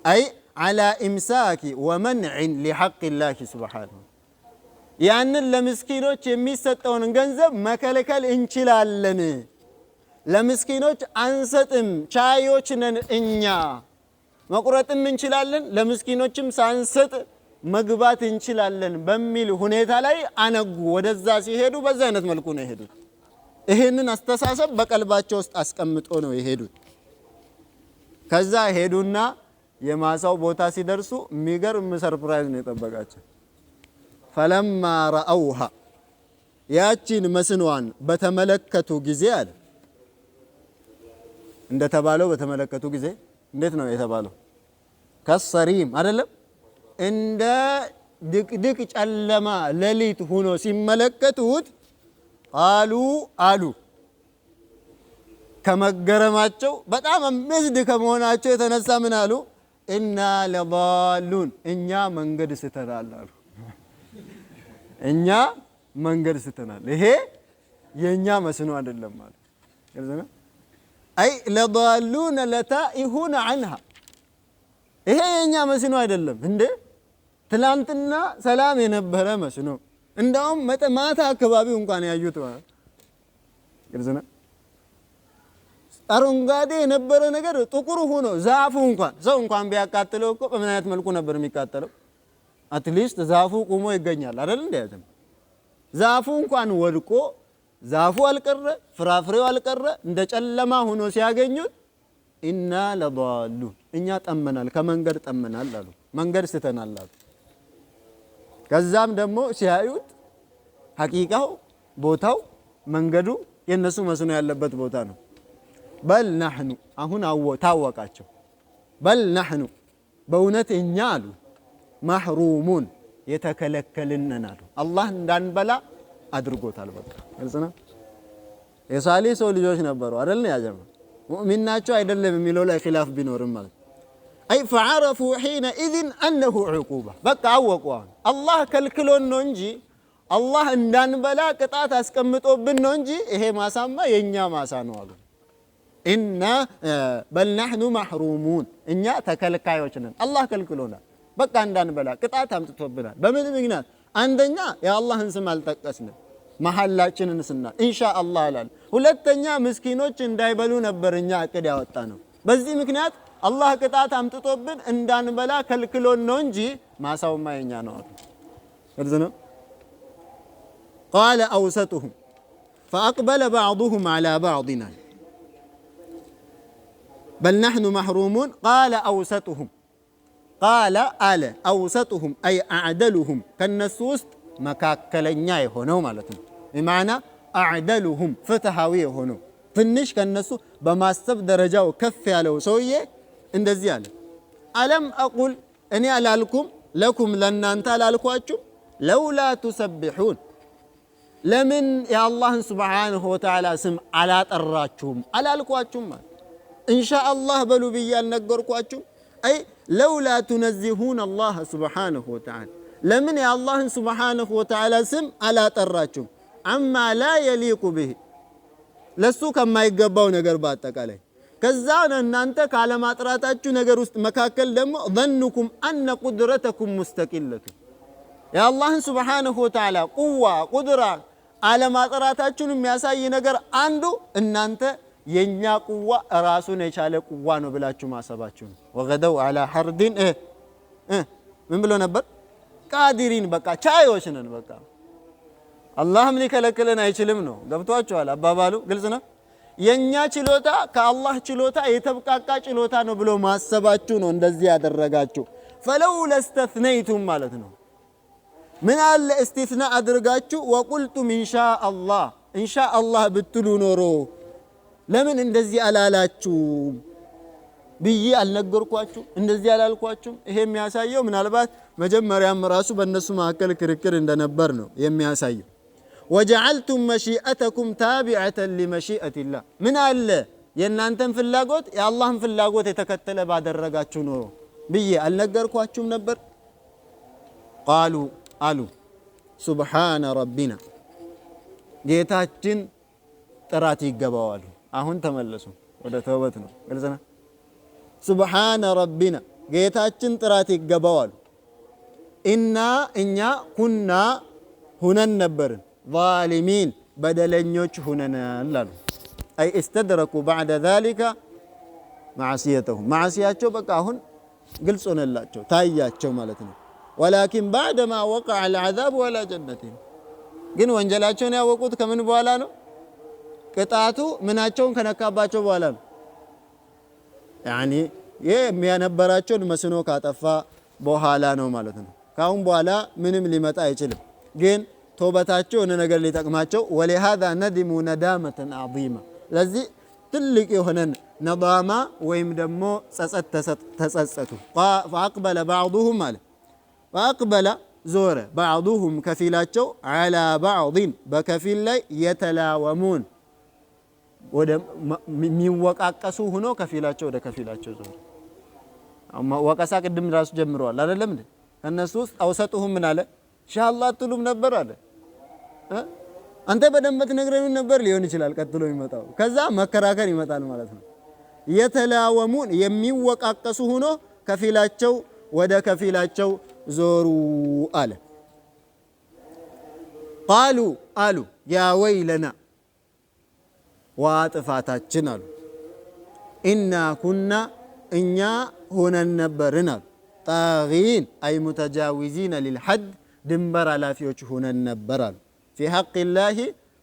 አይ على إمساك ومنع لحق الله سبحانه ያንን ለምስኪኖች የሚሰጠውን ገንዘብ መከልከል እንችላለን ለምስኪኖች አንሰጥም ቻዮች ነን እኛ መቁረጥም እንችላለን ለምስኪኖችም ሳንሰጥ መግባት እንችላለን በሚል ሁኔታ ላይ አነጉ ወደዛ ሲሄዱ በዛ አይነት መልኩ ነው የሄዱት ይሄንን አስተሳሰብ በቀልባቸው ውስጥ አስቀምጦ ነው የሄዱት ከዛ ሄዱና የማሳው ቦታ ሲደርሱ የሚገርም ሰርፕራይዝ ነው የጠበቃቸው ፈለማ ረአውሃ ያቺን መስኗን በተመለከቱ ጊዜ አለ እንደተባለው በተመለከቱ ጊዜ እንዴት ነው የተባለው ከሰሪም አይደለም እንደ ድቅድቅ ጨለማ ሌሊት ሆኖ ሲመለከቱት አሉ ከመገረማቸው በጣም አምዝድ ከመሆናቸው የተነሳ ምን አሉ ኢና ለዳሉን እኛ መንገድ ስተናል አሉ እኛ መንገድ ስተናል ይሄ የኛ መስኖ አይደለም ማለት ግልጽ አይ ለዳሉን ለታኢሁን عنها ይሄ የኛ መስኖ አይደለም እንዴ ትላንትና ሰላም የነበረ መስኖ እንዳውም ማታ አካባቢው እንኳን ያዩት ግልጽ ነው። አረንጓዴ የነበረ ነገር ጥቁር ሆኖ ዛፉ እንኳን ሰው እንኳን ቢያቃጥለው እኮ በምን አይነት መልኩ ነበር የሚቃጠለው? አትሊስት ዛፉ ቆሞ ይገኛል አይደል? እንደያዘም ዛፉ እንኳን ወድቆ ዛፉ አልቀረ ፍራፍሬው አልቀረ እንደ ጨለማ ሆኖ ሲያገኙት ኢና ለዳሉን እኛ ጠመናል፣ ከመንገድ ጠመናል አሉ። መንገድ ስተናል አሉ። ከዛም ደግሞ ሲያዩት ሐቂቃው ቦታው መንገዱ የነሱ መስኖ ያለበት ቦታ ነው። በል ነህኑ አሁን ታወቃቸው። በል ነህኑ በእውነት እኛ አሉ መህሩሙን የተከለከልነን አሉ። አላህ እንዳንበላ አድርጎታል። በቃ ግልጽ ነው። የሳሌ ሰው ልጆች ነበሩ አይደል? ያጀማ ሙእሚን ናቸው አይደለም የሚለው ላይ ኺላፍ ቢኖርም ማለት አይ ፈዐረፉ ሒነኢዝን አነሁ ዑቁባ በቃ አወቁ። አላህ ከልክሎን ነው እንጂ አላህ እንዳንበላ ቅጣት አስቀምጦብን ነው እንጂ ይሄ ማሳማ የኛ ማሳ ነው አሉ። ኢና በል ነህኑ መህሩሙን እኛ ተከልካዮች ነን። አላህ ከልክሎናል። በቃ እንዳንበላ ቅጣት አምጥቶብናል። በምን ምክንያት? አንደኛ የአላህን ስም አልጠቀስንም፣ መሐላችንን ስናል ኢንሻአላህ አላል። ሁለተኛ ምስኪኖች እንዳይበሉ ነበር እኛ እቅድ ያወጣ ነው። በዚህ ምክንያት አላህ ቅጣት አምጥቶብን እንዳንበላ ከልክሎን ነው እንጂ ማሳውማ የኛ ነው አሉ። ግልጽ ነው። ቃለ አውሰጡሁም ፈአቅበለ ባዕዱሁም ዐላ ባዕድን በል ነህኑ መህሩሙን ቃለ አውሰጡሁም ቃለ አለ አውሰጡሁም አይ አዕደሉሁም ከነሱ ውስጥ መካከለኛ የሆነው ማለት ነው። በማዕና አዕደሉሁም ፍትሃዊ የሆነው ትንሽ ከነሱ በማሰብ ደረጃው ከፍ ያለው ሰውዬ እንደዚህ አለ። አለም አቁል እኔ አላልኩም ለኩም ለናንተ አላልኳችሁ ለውላ ቱሰቢሑን ለምን የአላህን ሱብሓነሁ ወተዓላ ስም አላጠራችሁም አላልኳችሁም? ኢንሻአላህ በሉ ብዬ አልነገርኳችሁም? አይ ለውላ ቱነዚሁን አላህ ሱብሓነሁ ወተዓላ ለምን የአላህን ሱብሓነሁ ወተዓላ ስም አላጠራችሁም? አማ ላ የሊቁ ብህ ለሱ ከማይገባው ነገር በአጠቃላይ ከዛ እናንተ ካለማጥራታችሁ ነገር ውስጥ መካከል ደግሞ ظنكم أن قدرتكم مستقلة የአላህን ሱብሓነሁ ወተዓላ ቁዋ ቁድራ አለማጥራታችሁን የሚያሳይ ነገር አንዱ እናንተ የኛ ቁዋ ራሱን የቻለ ቁዋ ነው ብላችሁ ማሰባችሁ ነው። ወገደው አላ ሐርዲን ምን ብሎ ነበር? ቃዲሪን በቃ ቻዮች ነን። በቃ አላህም ሊከለክለን አይችልም ነው። ገብቷችኋል አባባሉ? ግልጽ ነው። የኛ ችሎታ ከአላህ ችሎታ የተብቃቃ ችሎታ ነው ብሎ ማሰባችሁ ነው እንደዚህ ያደረጋችሁ። ፈለውላ እስተስነይቱም ማለት ነው። ምን አለ እስቲስና አድርጋችሁ ወቁልቱም ኢንሻአላህ ኢንሻአላህ ብትሉ ኖሮ ለምን እንደዚህ አላላችሁም ብዬ አልነገርኳችሁ? እንደዚህ አላልኳችሁም? ይሄ የሚያሳየው ምናልባት መጀመሪያም ራሱ በእነሱ መካከል ክርክር እንደነበር ነው የሚያሳየው። ወጀዐልቱም መሺአተኩም ታቢዐተን ሊመሺአቲላህ ምን አለ የእናንተን ፍላጎት የአላህን ፍላጎት የተከተለ ባደረጋችሁ ኖሮ ብዬ አልነገርኳችሁም ነበር? ቃሉ አሉ ሱብሓነ ረቢና ጌታችን ጥራት ይገባዋል። አሁን ተመለሱ ወደ ተውበት ነው። ግልጽ ነው። ሱብሓነ ረቢና ጌታችን ጥራት ይገባዋል። ኢና እኛ ኩና ሁነን ነበርን ዛሊሚን በደለኞች ሁነናል አሉ። አይ እስተድረኩ ባዕደ ዛሊከ ማዕሲየተሁም ማዕሲያቸው በቃ አሁን ግልጽ ሆነላቸው ታያቸው ማለት ነው። ወላኪን ባዕደማ ወቀዐ አልዐዛብ ወላ ጀነቲን ግን ወንጀላቸውን ያወቁት ከምን በኋላ ነው? ቅጣቱ ምናቸውን ከነካባቸው በኋላ ነው። ያኒ የሚያነበራቸውን መስኖ ካጠፋ በኋላ ነው ማለት ነው። ካሁን በኋላ ምንም ሊመጣ አይችልም። ግን ተውበታቸው የሆነ ነገር ሊጠቅማቸው ወሊሃዛ ነዲሙ ነዳመተን ዐዚማ ለዚህ ትልቅ የሆነን ነዳማ ወይም ደግሞ ጸጸት ተጸጸቱ። ፈአቅበለ ባዕዱሁም አለ ፈአቅበለ ዞረ ባዕዱሁም ከፊላቸው ዐላ ባዕድን በከፊል ላይ የተላወሙን ወደ የሚወቃቀሱ ሆኖ ከፊላቸው ወደ ከፊላቸው ዞረ። ወቀሳ ቅድም ራሱ ጀምረዋል አይደለም እንዴ? ከነሱ ውስጥ አውሰጡሁም ምን አለ? ኢንሻአላህ አትሉም ነበር አለ። አንተ በደንብ ትነግረን ነበር ሊሆን ይችላል ቀጥሎ ይመጣው። ከዛ መከራከር ይመጣል ማለት ነው። የተላወሙን የሚወቃቀሱ ሆኖ ከፊላቸው ወደ ከፊላቸው ዞሩ አለ። ቃሉ አሉ ያ ወይለና ዋጥፋታችን አሉ ኢና ኩና እኛ ሆነን ነበርን አሉ ጣጊን አይ ሙተጃዊዚነ ሊልሐድ ድንበር አላፊዎች ሆነን ነበር አሉ ፊ ሐቅ ላህ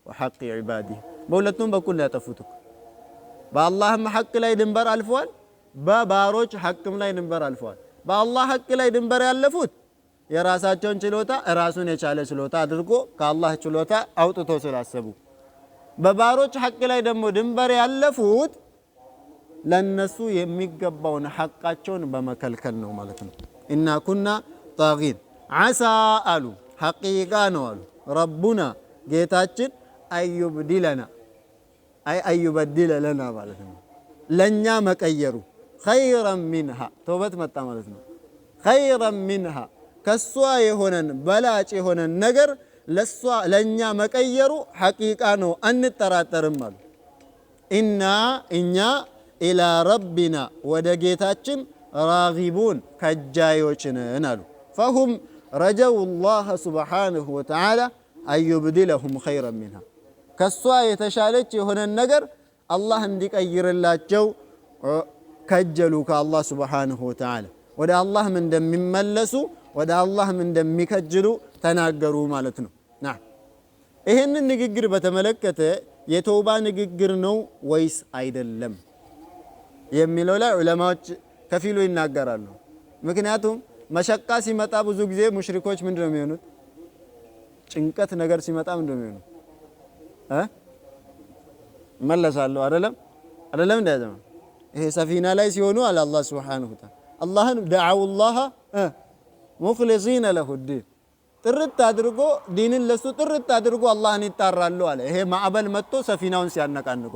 ወሐቅ ዒባዲህ በሁለቱም በኩል ያጠፉት በአላህም ሐቅ ላይ ድንበር አልፈዋል በባሮች ሐቅም ላይ ድንበር አልፈዋል በአላህ ሐቅ ላይ ድንበር ያለፉት የራሳቸውን ችሎታ ራሱን የቻለ ችሎታ አድርጎ ከአላህ ችሎታ አውጥቶ ስላሰቡ በባሮች ሐቅ ላይ ደግሞ ድንበር ያለፉት ለነሱ የሚገባውን ሐቃቸውን በመከልከል ነው ማለት ነው ኢና ኩና ጣጊን ዓሳ አሉ ሐቂቃ ነው አሉ ረቡና ጌታችን አዩብዲለና አይ አዩበድለ ለና ማለት ነው ለኛ መቀየሩ ኸይረን ሚንሃ ተውበት መጣ ማለት ነው ኸይረን ሚንሃ ከሷ የሆነን በላጭ የሆነን ነገር ለሷ ለኛ መቀየሩ ሐቂቃ ነው አንጠራጠርም አሉ ኢና እኛ ኢላ ረቢና ወደ ጌታችን ራጊቡን ከጃዮች ነን አሉ ፈሁም ረጀው ላህ ስብሓንሁ ወተዓላ አዩብድለሁም ኸይረን ሚንሃ ከሷ የተሻለች የሆነን ነገር አላህ እንዲቀይርላቸው ከጀሉ ከአላህ ስብሓንሁ ወተዓላ ወደ አላህም እንደሚመለሱ ወደ አላህም እንደሚከጅሉ ተናገሩ ማለት ነው ይህንን ንግግር በተመለከተ የተውባ ንግግር ነው ወይስ አይደለም የሚለው ላይ ዑለማዎች ከፊሉ ይናገራሉ ምክንያቱም መሸቃ ሲመጣ ብዙ ጊዜ ሙሽሪኮች ምንድነው የሚሆኑት ጭንቀት ነገር ሲመጣ ምንድነው የሚሆኑት መለሳለሁ አይደለም እንደዛ ይሄ ሰፊና ላይ ሲሆኑ አለ አላህ Subhanahu Wa Ta'ala አላህን ደዓውላህ ሙኽሊሲነ ለሁ ዲን ጥርት አድርጎ ዲንን ለሱ ጥርት አድርጎ አላህን ይጣራሉ አለ ይሄ ማዕበል መጥቶ ሰፊናውን ሲያነቃንቆ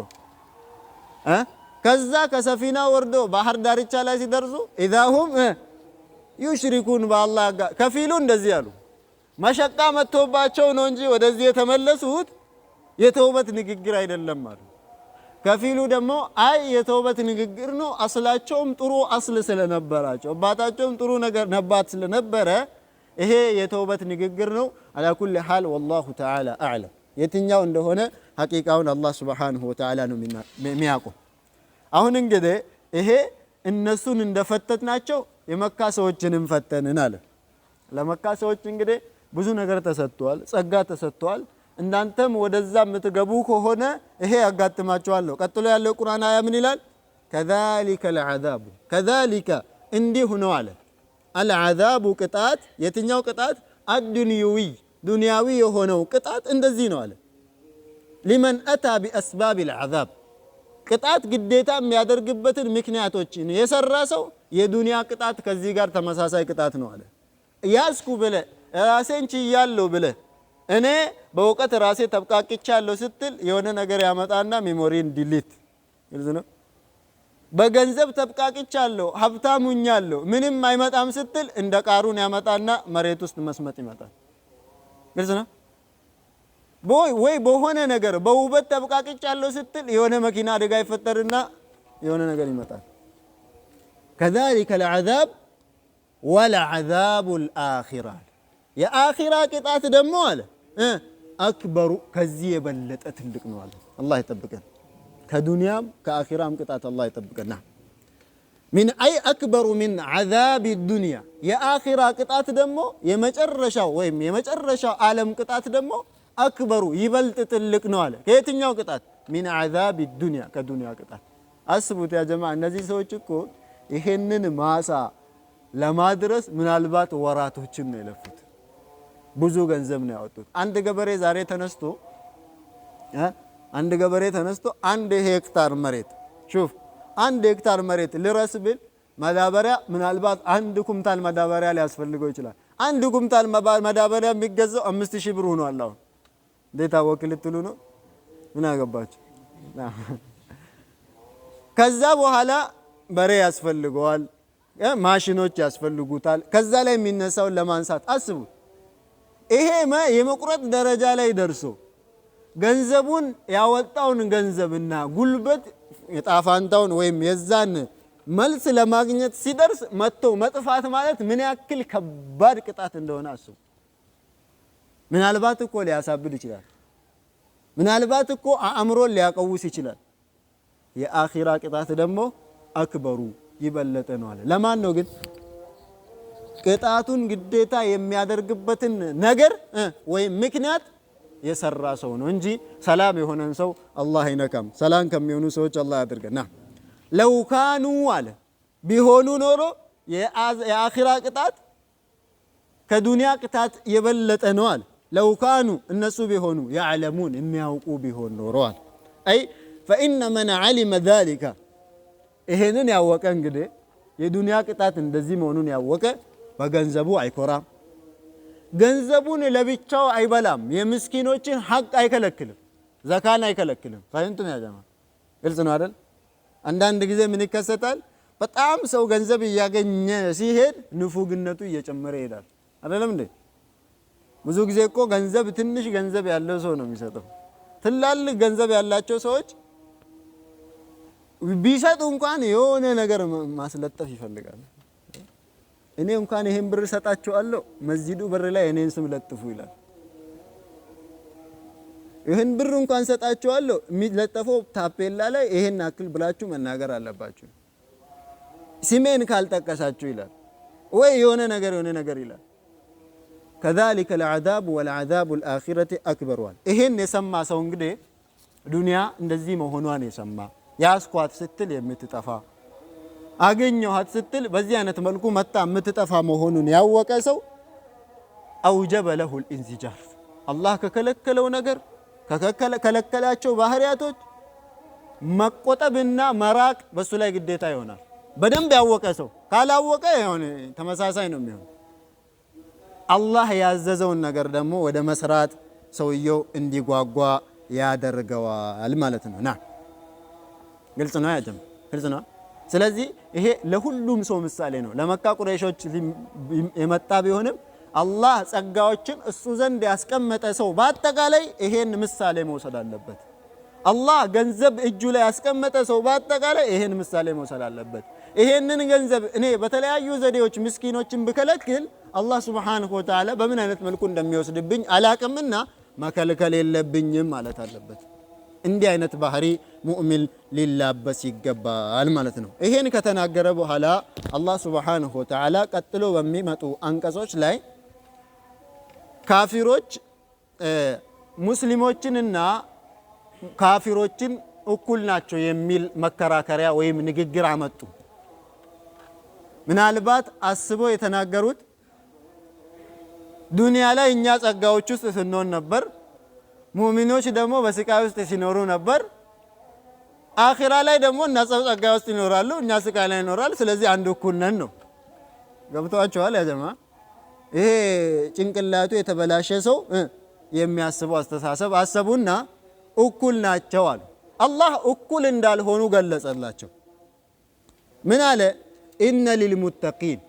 ከዛ ከሰፊና ወርዶ ባህር ዳርቻ ላይ ሲደርሱ ኢዛሁም ዩሽሪኩን በአላህ ጋር ከፊሉ እንደዚህ ያሉ መሸቃ መጥቶባቸው ነው እንጂ ወደዚህ የተመለሱት የተውበት ንግግር አይደለም አሉ ከፊሉ ደግሞ አይ የተውበት ንግግር ነው አስላቸውም ጥሩ አስል ስለነበራቸው አባታቸውም ጥሩ ነገር ነባት ስለነበረ ይሄ የተውበት ንግግር ነው على كل حال والله تعالى اعلم የትኛው እንደሆነ ሐቂቃውን አላህ Subhanahu Wa Ta'ala ነው የሚያውቀው አሁን እንግዲህ ይሄ እነሱን እንደፈተትናቸው የመካ ሰዎችንም ፈተንን አለ ለመካ ሰዎች እንግዲህ ብዙ ነገር ተሰጥቷል ጸጋ ተሰጥቷል እናንተም ወደዛ የምትገቡ ከሆነ ይሄ ያጋጥማችኋል ቀጥሎ ያለው ቁርአን አያ ምን ይላል كذلك العذاب كذلك እንዲሁ ነው አለ العذاب ቅጣት የትኛው ቅጣት الدنيوي ዱንያዊ የሆነው ቅጣት እንደዚህ ነው አለ لمن اتى باسباب العذاب ቅጣት ግዴታ የሚያደርግበትን ምክንያቶችን የሰራ ሰው የዱንያ ቅጣት ከዚህ ጋር ተመሳሳይ ቅጣት ነው አለ ያስኩ ብለ ራሴን ችያለሁ ብለ እኔ በእውቀት ራሴ ተብቃቅቻለሁ ስትል የሆነ ነገር ያመጣና ሜሞሪን ዲሊት ይልዝ ነው በገንዘብ ተብቃቅቻለሁ ሀብታሙኛለሁ ምንም አይመጣም ስትል እንደ ቃሩን ያመጣና መሬት ውስጥ መስመጥ ይመጣል ይልዝ ነው ወይ በሆነ ነገር በውበት ተብቃቅቻለሁ ስትል የሆነ መኪና አደጋ ይፈጠርና የሆነ ነገር ይመጣል كذلك العذاب والعذاب الآخرة يا آخرة ቅጣት ደግሞ አለ አክበሩ ከዚህ የበለጠ ትልቅ ነው አለ አላህ ይጠብቀን ከዱንያም ከአኺራም ቅጣት አላህ ይጠብቀና من أي أكبر من عذاب الدنيا يا آخرة ቅጣት ደግሞ የመጨረሻው ወይም የመጨረሻው ዓለም ቅጣት ደግሞ አክበሩ ይበልጥ ትልቅ ነው አለ ከየትኛው ቅጣት من عذاب الدنيا ከዱንያ ቅጣት አስቡት ያ ጀማዓ እነዚህ ሰዎች እኮ ይሄንን ማሳ ለማድረስ ምናልባት ወራቶችን ነው የለፉት ብዙ ገንዘብ ነው ያወጡት አንድ ገበሬ ዛሬ ተነስቶ አንድ ሄክታር መሬት ሹፍ አንድ ሄክታር መሬት ልረስ ብል ማዳበሪያ ምናልባት አንድ ኩምታል ማዳበሪያ ሊያስፈልገው ይችላል አንድ ኩምታል ማዳበሪያ የሚገዛው 5000 ብር ሆኗል አሁን ዴታ ወክል ትሉ ነው ምን አገባችሁ ከዛ በኋላ በሬ ያስፈልገዋል ማሽኖች ያስፈልጉታል ከዛ ላይ የሚነሳው ለማንሳት አስቡ ይሄ የመቁረጥ ደረጃ ላይ ደርሶ ገንዘቡን ያወጣውን ገንዘብና ጉልበት የጣፋንታውን ወይም የዛን መልስ ለማግኘት ሲደርስ መጥቶ መጥፋት ማለት ምን ያክል ከባድ ቅጣት እንደሆነ አስቡ ምናልባት እኮ ሊያሳብድ ይችላል። ምናልባት እኮ አእምሮን ሊያቀውስ ይችላል። የአኺራ ቅጣት ደግሞ አክበሩ ይበለጠ ነው አለ። ለማን ነው ግን ቅጣቱን ግዴታ የሚያደርግበትን ነገር ወይም ምክንያት የሰራ ሰው ነው እንጂ ሰላም የሆነን ሰው አላህ አይነካም። ሰላም ከሚሆኑ ሰዎች አላህ ያድርገና። ለው ካኑ አለ ቢሆኑ ኖሮ የአኺራ ቅጣት ከዱንያ ቅጣት የበለጠ ነው አለ። ለው ካኑ እነሱ ቢሆኑ ያዕለሙን የሚያውቁ ቢሆን ኖሮ አለ። አይ ፈኢነ መን ዓሊመ ዛሊከ ይሄንን ያወቀ እንግዲህ የዱንያ ቅጣት እንደዚህ መሆኑን ያወቀ በገንዘቡ አይኮራም፣ ገንዘቡን ለብቻው አይበላም፣ የምስኪኖችን ሐቅ አይከለክልም፣ ዘካን አይከለክልም። ፈንቱን ያጀማ ግልጽ ነው አይደል? አንዳንድ ጊዜ ምን ይከሰታል? በጣም ሰው ገንዘብ እያገኘ ሲሄድ ንፉግነቱ እየጨመረ ይሄዳል። አይደለም እንዴ? ብዙ ጊዜ እኮ ገንዘብ ትንሽ ገንዘብ ያለው ሰው ነው የሚሰጠው። ትላልቅ ገንዘብ ያላቸው ሰዎች ቢሰጡ እንኳን የሆነ ነገር ማስለጠፍ ይፈልጋል። እኔ እንኳን ይሄን ብር ሰጣቸዋለሁ መስጂዱ በር ላይ እኔን ስም ለጥፉ ይላል። ይሄን ብር እንኳን ሰጣቸዋለሁ የሚለጠፈው ታፔላ ላይ ይሄን አክል ብላችሁ መናገር አለባችሁ፣ ስሜን ካልጠቀሳችሁ ይላል። ወይ የሆነ ነገር ይላል። كذلك العذاب والعذاب الآخرة أكبر وان ይሄን የሰማ ሰው እንግዲህ ዱንያ እንደዚህ መሆኗን የሰማ ያስኳት ስትል የምትጠፋ አገኘኋት ስትል በዚህ አይነት መልኩ መጣ የምትጠፋ መሆኑን ያወቀ ሰው አውጀበ ለሁ الانزجار አላህ ከከለከለው ነገር ከከለከላቸው ባህሪያቶች መቆጠብና መራቅ በሱ ላይ ግዴታ ይሆናል። በደንብ ያወቀ ሰው ካላወቀ ይሆን ተመሳሳይ ነው የሚሆነው። አላህ ያዘዘውን ነገር ደግሞ ወደ መስራት ሰውየው እንዲጓጓ ያደርገዋል ማለት ነው። ና ግልጽ ነው ያጀም ግልጽ ነው። ስለዚህ ይሄ ለሁሉም ሰው ምሳሌ ነው። ለመካ ቁረይሾች የመጣ ቢሆንም አላህ ጸጋዎችን እሱ ዘንድ ያስቀመጠ ሰው በአጠቃላይ ይሄን ምሳሌ መውሰድ አለበት። አላህ ገንዘብ እጁ ላይ ያስቀመጠ ሰው በአጠቃላይ ይሄን ምሳሌ መውሰድ አለበት። ይሄንን ገንዘብ እኔ በተለያዩ ዘዴዎች ምስኪኖችን ብከለክል አላህ ሱብሓነሁ ወተዓላ በምን አይነት መልኩ እንደሚወስድብኝ አላቅምና መከልከል የለብኝም ማለት አለበት። እንዲህ አይነት ባህሪ ሙእሚን ሊላበስ ይገባል ማለት ነው። ይሄን ከተናገረ በኋላ አላህ ሱብሓነሁ ወተዓላ ቀጥሎ በሚመጡ አንቀጾች ላይ ካፊሮች ሙስሊሞችንና ካፊሮችን እኩል ናቸው የሚል መከራከሪያ ወይም ንግግር አመጡ። ምናልባት አስበው የተናገሩት ዱንያ ላይ እኛ ጸጋዎች ውስጥ ስንሆን ነበር፣ ሙእሚኖች ደግሞ በስቃይ ውስጥ ሲኖሩ ነበር። አኺራ ላይ ደግሞ እነሱ ጸጋይ ውስጥ ይኖራሉ፣ እኛ ስቃይ ላይ ይኖራል። ስለዚህ አንድ እኩል ነን ነው። ገብቷቸዋል ያ ጀማ? ይሄ ጭንቅላቱ የተበላሸ ሰው የሚያስበው አስተሳሰብ አሰቡና እኩል ናቸው አሉ። አላህ እኩል እንዳልሆኑ ገለጸላቸው። ምን አለ? ኢነ ሊልሙተቂን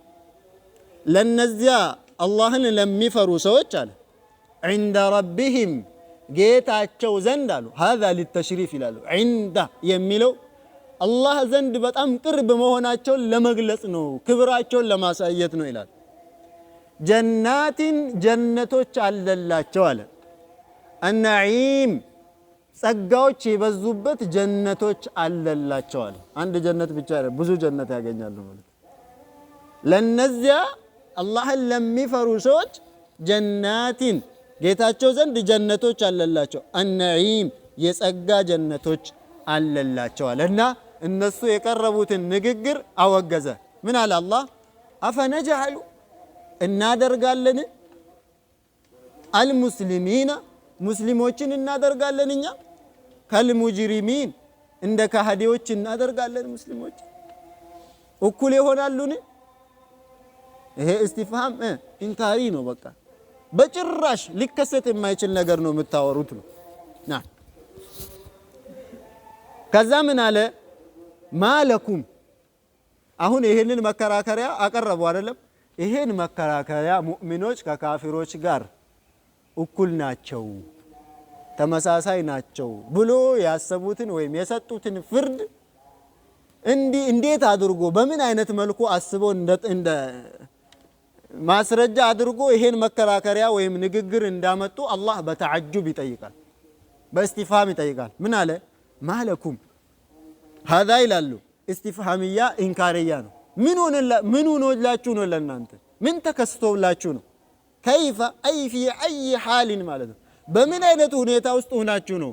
ለነዚያ አላህን ለሚፈሩ ሰዎች አለ ዒንደ ረቢሂም ጌታቸው ዘንድ አሉ። ሀዛ ሊተሽሪፍ ይላሉ። ዒንደ የሚለው አላህ ዘንድ በጣም ቅርብ መሆናቸውን ለመግለጽ ነው፣ ክብራቸውን ለማሳየት ነው ይላል። ጀናቲን ጀነቶች አለላቸው አለ። አነዒም ጸጋዎች የበዙበት ጀነቶች አለላቸው አለ። አንድ ጀነት ብቻ አይደለም፣ ብዙ ጀነት ያገኛሉ ማለት። ለነዚያ አላህን ለሚፈሩ ሰዎች ጀናቲን ጌታቸው ዘንድ ጀነቶች አለላቸው፣ አነዒም የጸጋ ጀነቶች አለላቸው አለና እነሱ የቀረቡትን ንግግር አወገዘ። ምን አለ አላህ? አፈነጀዐሉ እናደርጋለን አልሙስሊሚና ሙስሊሞችን እናደርጋለን እኛ ከልሙጅሪሚን እንደ ካህዲዎች እናደርጋለን ሙስሊሞች እኩል ይሆናሉን? ይሄ እስቲፍሃም ኢንካሪ ነው። በቃ በጭራሽ ሊከሰት የማይችል ነገር ነው የምታወሩት ነው። ና ከዛ ምን አለ? ማለኩም አሁን ይሄንን መከራከሪያ አቀረቡ አይደለም? ይሄን መከራከሪያ ሙእሚኖች ከካፊሮች ጋር እኩል ናቸው፣ ተመሳሳይ ናቸው ብሎ ያሰቡትን ወይም የሰጡትን ፍርድ እንዴት አድርጎ በምን አይነት መልኩ አስበው ማስረጃ አድርጎ ይሄን መከራከሪያ ወይም ንግግር እንዳመጡ አላህ በተዓጁብ ይጠይቃል፣ በእስቲፍሃም ይጠይቃል። ምን አለ? ማለኩም ሀዛ ይላሉ። እስቲፍሃምያ ኢንካርያ ነው። ምን ሆኖላችሁ ነው? ለእናንተ ምን ተከስቶላችሁ ነው? ከይፈ አይ ፊ አይ ሓሊን ማለት ነው። በምን አይነት ሁኔታ ውስጥ ሆናችሁ ነው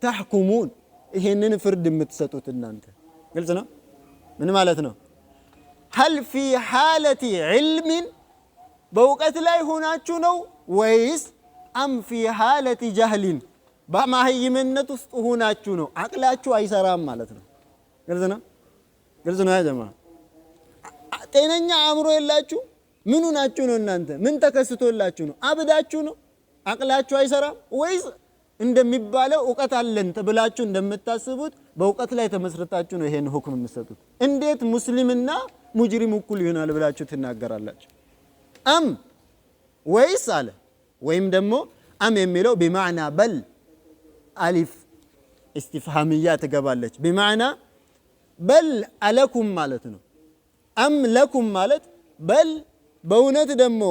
ተሕኩሙን ይሄንን ፍርድ የምትሰጡት እናንተ? ግልጽ ነው። ምን ማለት ነው? ሀል ፊ ሓለቲ ዕልሚን በእውቀት ላይ ሆናችሁ ነው ወይስ አም ፊ ሓለቲ ጃህሊን በማህይምነት ውስጥ ሆናችሁ ነው? አቅላችሁ አይሰራም ማለት ነው። ግልጽ ነው። ግልጽ ነው። ያ ጀማ ጤነኛ አእምሮ የላችሁ? ምን ሆናችሁ ነው እናንተ? ምን ተከስቶላችሁ ነው? አብዳችሁ ነው? አቅላችሁ አይሰራም ወይስ እንደሚባለው እውቀት አለን ተብላችሁ እንደምታስቡት በእውቀት ላይ ተመስርታችሁ ነው ይሄን ሁክም የምትሰጡት? እንዴት ሙስሊምና ሙጅሪም እኩል ይሆናል ብላችሁ ትናገራላችሁ? አም ወይስ አለ ወይም ደግሞ አም የሚለው ቢማዕና በል አሊፍ እስቲፍሃምያ ትገባለች። ቢማዕና በል አለኩም ማለት ነው። አም ለኩም ማለት በል በእውነት ደግሞ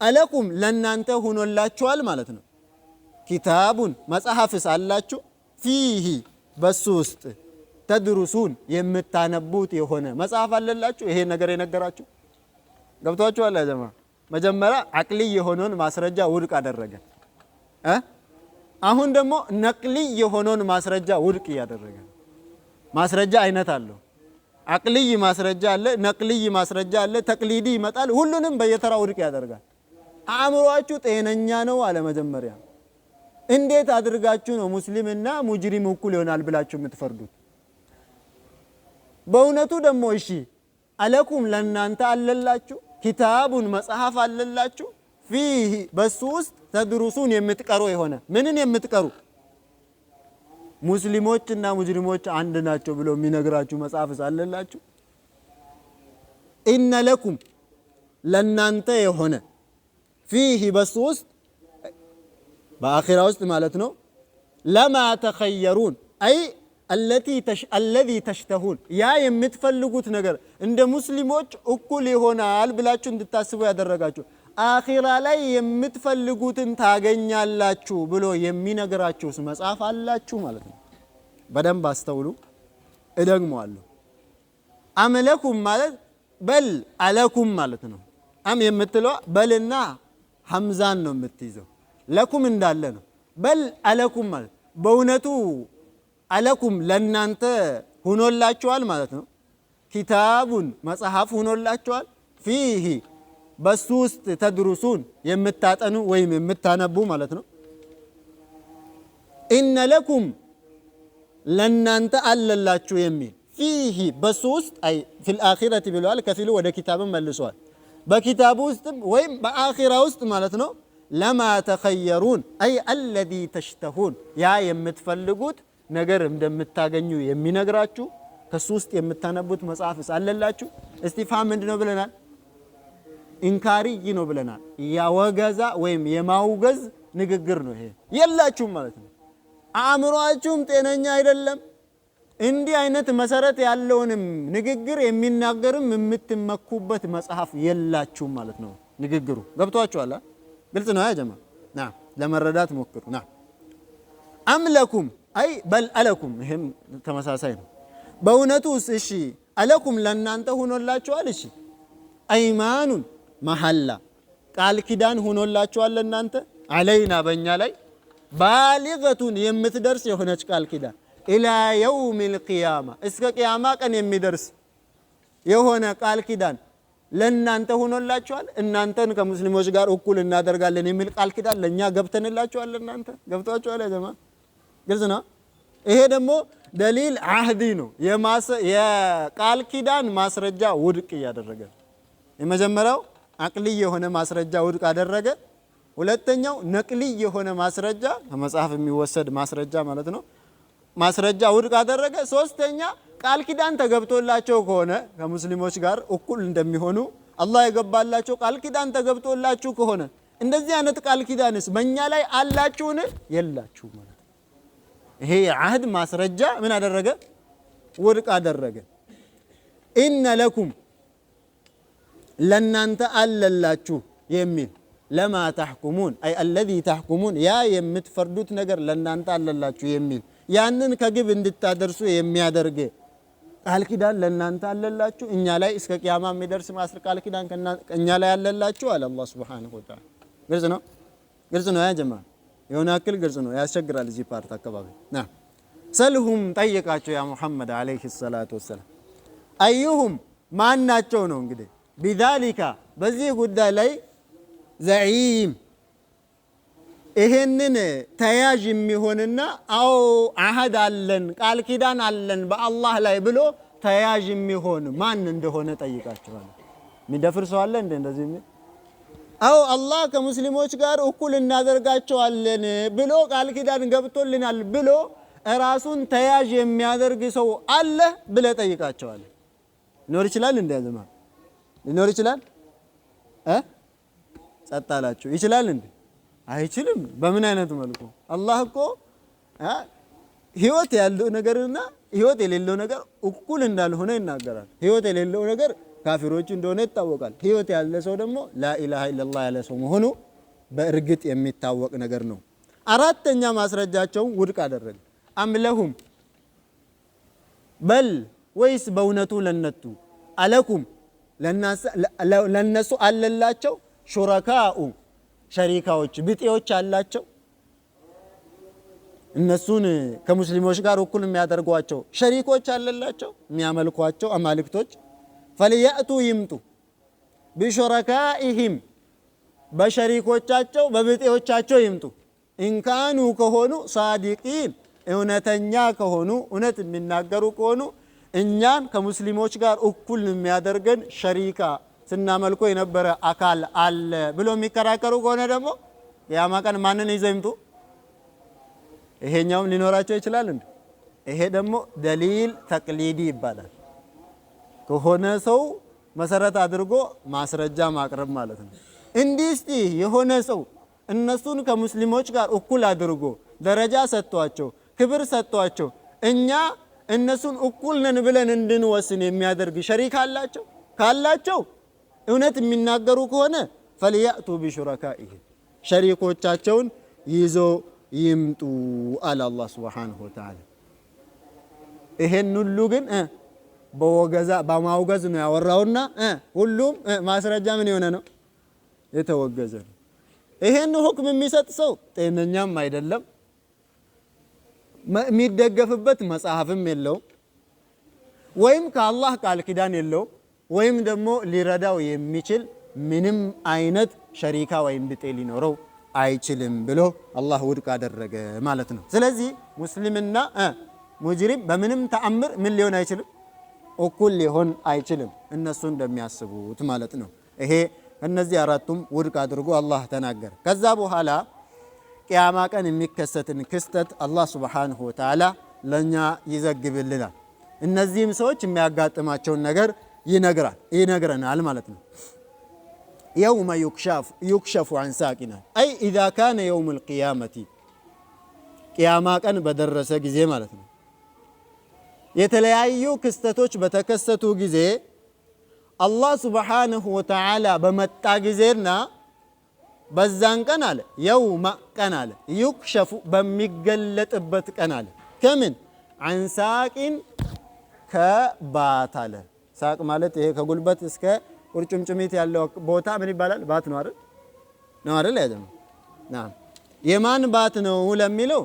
አለኩም ለእናንተ ሆኖላችኋል ማለት ነው። ኪታቡን መጽሐፍስ አላችሁ ፊሂ በሱ ውስጥ ተድሩሱን የምታነቡት የሆነ መጽሐፍ አለላችሁ። ይሄ ነገር የነገራችሁ ገብቷችኋል ያ ጀማ? መጀመሪያ አቅሊ የሆነውን ማስረጃ ውድቅ አደረገ። አሁን ደግሞ ነቅሊ የሆነውን ማስረጃ ውድቅ እያደረገ። ማስረጃ አይነት አለው። አቅልይ ማስረጃ አለ፣ ነቅልይ ማስረጃ አለ፣ ተቅሊዲ ይመጣል። ሁሉንም በየተራ ውድቅ ያደርጋል። አእምሯችሁ ጤነኛ ነው አለ መጀመሪያ። እንዴት አድርጋችሁ ነው ሙስሊምና ሙጅሪም እኩል ይሆናል ብላችሁ የምትፈርዱት? በእውነቱ ደግሞ እሺ አለኩም ለእናንተ አለላችሁ ኪታቡን መጽሐፍ አለላችሁ ፊህ በሱ ውስጥ ተድሩሱን የምትቀሩ የሆነ ምንን የምትቀሩ? ሙስሊሞችና ሙጅሪሞች አንድ ናቸው ብሎ የሚነግራችሁ መጽሐፍስ አለላችሁ? ኢነ ለኩም ለእናንተ የሆነ ፊህ በሱ ውስጥ በአኺራ ውስጥ ማለት ነው። ለማ ተኸየሩን አይ አለዚ ተሽተሁን ያ የምትፈልጉት ነገር እንደ ሙስሊሞች እኩል ይሆናል ብላችሁ እንድታስቡ ያደረጋችሁ አኺራ ላይ የምትፈልጉትን ታገኛላችሁ ብሎ የሚነግራችሁስ መጽሐፍ አላችሁ ማለት ነው። በደንብ አስተውሉ። እደግመዋለሁ። አመለኩም ማለት በል አለኩም ማለት ነው። አም የምትለው በልና ሐምዛን ነው የምትይዘው። ለኩም እንዳለ ነው። በል አለኩም ማለት በእውነቱ አለኩም ለእናንተ ሁኖላችኋል ማለት ነው። ኪታቡን መጽሐፍ ሁኖላችኋል ፊህ በሱ ውስጥ ተድሩሱን የምታጠኑ ወይም የምታነቡ ማለት ነው። ኢነ ለኩም ለእናንተ አለላችሁ የሚል ፊህ በሱ ውስጥ አይ ፊል አኺረት ብለዋል። ከፊሉ ወደ ኪታብም መልሰዋል። በኪታቡ ውስጥም ወይም በአኺራ ውስጥ ማለት ነው። ለማ ተኸየሩን አይ አለዚ ተሽተሁን ያ የምትፈልጉት ነገር እንደምታገኙ የሚነግራችሁ ከሱ ውስጥ የምታነቡት መጽሐፍስ አለላችሁ? እስቲፍሃም ምንድነው ብለናል? ኢንካሪይ ነው ብለናል። ያወገዛ ወይም የማውገዝ ንግግር ነው ይሄ። የላችሁም ማለት ነው። አእምሮአችሁም ጤነኛ አይደለም። እንዲህ አይነት መሰረት ያለውንም ንግግር የሚናገርም የምትመኩበት መጽሐፍ የላችሁም ማለት ነው። ንግግሩ ገብቷችኋል? ግልጽ ነው ያ ጀማ? ና ለመረዳት ሞክሩ። ና አምለኩም አይ በል አለኩም ይሄም ተመሳሳይ ነው። በእውነቱስ እሺ አለኩም ለእናንተ ሆኖላችኋል። እሺ አይማኑን መሐላ ቃል ኪዳን ሆኖላችኋል ለእናንተ አለይና በእኛ ላይ ባሊገቱን የምትደርስ የሆነች ቃል ኪዳን ኢላ የውሚል ቂያማ እስከ ቂያማ ቀን የሚደርስ የሆነ ቃል ኪዳን ለእናንተ ሆኖላችኋል። እናንተን ከሙስሊሞች ጋር እኩል እናደርጋለን የሚል ቃል ኪዳን ለእኛ ገብተንላችኋል። ለእናንተ ገብቷችኋል? ያጀማ ግልጽ ነው። ይሄ ደግሞ ደሊል አህዲ ነው። የቃል ኪዳን ማስረጃ ውድቅ እያደረገ የመጀመሪያው አቅሊ የሆነ ማስረጃ ውድቅ አደረገ። ሁለተኛው ነቅሊ የሆነ ማስረጃ ከመጽሐፍ የሚወሰድ ማስረጃ ማለት ነው ማስረጃ ውድቅ አደረገ። ሶስተኛ ቃል ኪዳን ተገብቶላቸው ከሆነ ከሙስሊሞች ጋር እኩል እንደሚሆኑ አላህ የገባላቸው ቃል ኪዳን ተገብቶላችሁ ከሆነ እንደዚህ አይነት ቃል ኪዳንስ በእኛ ላይ አላችሁን? የላችሁ ማለት ነው። ይሄ የአህድ ማስረጃ ምን አደረገ? ውድቅ አደረገ። ኢነ ለኩም ለናንተ አለላችሁ የሚል ለማ ተሕኩሙን አይ الذي ተሕኩሙን ያ የምትፈርዱት ነገር ለናንተ አለላችሁ የሚል ያንን ከግብ እንድታደርሱ የሚያደርግ ቃል ኪዳን ለናንተ አለላችሁ እኛ ላይ እስከ ቂያማ የሚደርስ ማስር ቃል ኪዳን እኛ ላይ አለላችሁ አለ አላህ Subhanahu Wa Ta'ala። ግልጽ ነው ያ ጀማ የሆነ አክል ግልጽ ነው ያስቸግራል እዚህ ፓርት አካባቢ ና ሰልሁም ጠይቃቸው ያ ሙሐመድ አለይሂ ሰላቱ ወሰለም አዩሁም ማናቸው ነው እንግዲህ ቢዛሊካ በዚህ ጉዳይ ላይ ዘዒም ይሄንን ተያዥ የሚሆንና አው አህድ አለን ቃል ኪዳን አለን በአላህ ላይ ብሎ ተያዥ የሚሆን ማን እንደሆነ ጠይቃቸዋል። የሚደፍር ሰው አለ እንደዚህ አው አላህ ከሙስሊሞች ጋር እኩል እናደርጋቸዋለን ብሎ ቃል ኪዳን ገብቶልናል ብሎ ራሱን ተያዥ የሚያደርግ ሰው አለ ብለ ጠይቃቸዋል። ሊኖር ይችላል እንደያዘማ ሊኖር ይችላል ጸጣላችሁ ይችላል እንዴ አይችልም። በምን አይነት መልኩ አላህ እኮ ህይወት ያለው ነገርና ህይወት የሌለው ነገር እኩል እንዳልሆነ ይናገራል። ህይወት የሌለው ነገር ካፊሮች እንደሆነ ይታወቃል። ህይወት ያለ ሰው ደግሞ ላኢላሃ ኢላላህ ያለ ሰው መሆኑ በእርግጥ የሚታወቅ ነገር ነው። አራተኛ ማስረጃቸውን ውድቅ አደረገ። አምለሁም በል ወይስ በእውነቱ ለነቱ አለኩም ለነሱ አለላቸው ሹረካኡ ሸሪካዎች ብጤዎች አላቸው እነሱን ከሙስሊሞች ጋር እኩል የሚያደርጓቸው ሸሪኮች አለላቸው የሚያመልኳቸው አማልክቶች ፈልያእቱ ይምጡ ቢሹረካኢሂም በሸሪኮቻቸው በብጤዎቻቸው ይምጡ ኢንካኑ ከሆኑ ሳዲቂን እውነተኛ ከሆኑ እውነት የሚናገሩ ከሆኑ እኛን ከሙስሊሞች ጋር እኩል የሚያደርገን ሸሪካ ስናመልኮ የነበረ አካል አለ ብሎ የሚከራከሩ ከሆነ ደግሞ ቂያማ ቀን ማንን ይዘው ይምጡ? ይሄኛውም ሊኖራቸው ይችላል እንዴ? ይሄ ደግሞ ደሊል ተቅሊዲ ይባላል። ከሆነ ሰው መሰረት አድርጎ ማስረጃ ማቅረብ ማለት ነው። እንዲህ እስቲ የሆነ ሰው እነሱን ከሙስሊሞች ጋር እኩል አድርጎ ደረጃ ሰጥቷቸው ክብር ሰጥቷቸው እኛ እነሱን እኩል ነን ብለን እንድንወስን የሚያደርግ ሸሪክ አላቸው ካላቸው እውነት የሚናገሩ ከሆነ ፈልያእቱ ቢሹረካኢሂ ሸሪኮቻቸውን ይዞ ይምጡ አለ አላህ ሱብሓነሁ ወተዓላ። ይሄን ሁሉ ግን በማውገዝ ነው ያወራውና ሁሉም ማስረጃ ምን የሆነ ነው የተወገዘ ነው። ይሄን ሁክም የሚሰጥ ሰው ጤነኛም አይደለም፣ የሚደገፍበት መጽሐፍም የለው፣ ወይም ከአላህ ቃል ኪዳን የለው፣ ወይም ደግሞ ሊረዳው የሚችል ምንም አይነት ሸሪካ ወይም ብጤ ሊኖረው አይችልም ብሎ አላህ ውድቅ አደረገ ማለት ነው። ስለዚህ ሙስሊምና ሙጅሪም በምንም ተአምር ምን ሊሆን አይችልም እኩል ሊሆን አይችልም እነሱ እንደሚያስቡት ማለት ነው። ይሄ እነዚህ አራቱም ውድቅ አድርጎ አላህ ተናገረ። ከዛ በኋላ ቂያማ ቀን የሚከሰትን ክስተት አላህ ሱብሓነሁ ወተዓላ ለኛ ይዘግብልናል። እነዚህም ሰዎች የሚያጋጥማቸውን ነገር ይነግረናል ማለት ነው። የውመ ዩክሸፉ ዐን ሳቂና አይ ኢዛ ካነ የውሙል ቂያመቲ ቂያማ ቀን በደረሰ ጊዜ ማለት ነው። የተለያዩ ክስተቶች በተከሰቱ ጊዜ አላህ ሱብሓነሁ ወተዓላ በመጣ ጊዜና በዛን ቀን አለ የውመ ቀን አለ ዩክሸፉ በሚገለጥበት ቀን አለ ከምን ዐን ሳቂን ከባት አለ። ሳቅ ማለት ይሄ ከጉልበት እስከ ቁርጭምጭሚት ያለው ቦታ ምን ይባላል? ባት ነው አይደል? ነው አይደል? ያዘም ናም የማን ባት ነው ለሚለው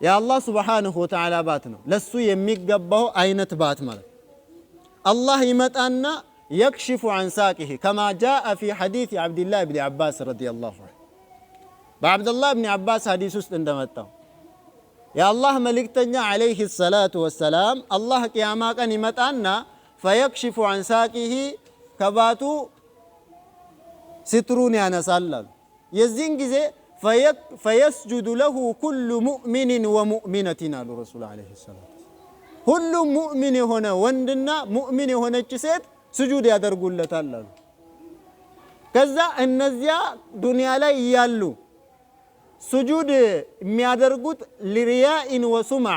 የአላህ ሱብሓነሁ ወተዓላ ባት ነው። ለሱ የሚገባው አይነት ባት ማለት አላህ ይመጣና يكشف عن ساقه كما جاء في حديث عبد الله بن عباس رضي الله عنه بعبد الله بن عباس حديث ውስጥ እንደመጣው የአላህ መልእክተኛ عليه الصلاة والسلام አላህ ቂያማ ቀን ይመጣና فيكشف عن ساقه ከባቱ ስትሩን ያነሳል። የዚህን ጊዜ فيسجد له كل مؤمن ومؤمنة አሉ ረሱል عليه الصلاة ሁሉም ሙእሚን የሆነ ወንድና ሙእሚን የሆነች ሴት ስጁድ ያደርጉለታል አሉ። ከዛ እነዚያ ዱንያ ላይ ያሉ ስጁድ የሚያደርጉት ለሪያኢን ወሱምዓ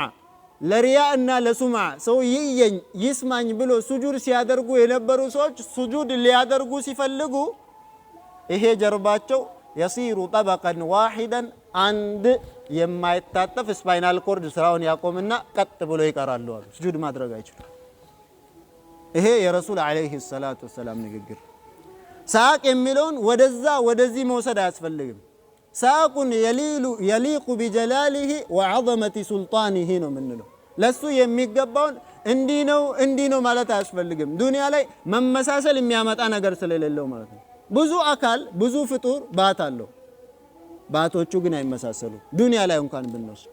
ለሪያእና ለሱምዓ ሰው ይየኝ ይስማኝ ብሎ ሱጁድ ሲያደርጉ የነበሩ ሰዎች ሱጁድ ሊያደርጉ ሲፈልጉ ይሄ ጀርባቸው የሲሩ ጠበቀን ዋሂደን አንድ የማይታጠፍ ስፓይናል ኮርድ ስራውን ያቆምና ቀጥ ብሎ ይቀራሉ አሉ። ሱጁድ ማድረግ አይችሉም። ይሄ የረሱል አለይሂ ሰላቱ ወሰላም ንግግር። ሳቅ የሚለውን ወደዛ ወደዚህ መውሰድ አያስፈልግም። ሳቁን የሊቁ ቢጀላሊሂ ወዐዘመቲ ሱልጣኒሂ ነው የምንለው። ለሱ የሚገባውን እንዲህ ነው ማለት አያስፈልግም። ዱንያ ላይ መመሳሰል የሚያመጣ ነገር ስለሌለው ማለት ነው። ብዙ አካል ብዙ ፍጡር ባት አለው። ባቶቹ ግን አይመሳሰሉ። ዱንያ ላይ እንኳን ብንወስድ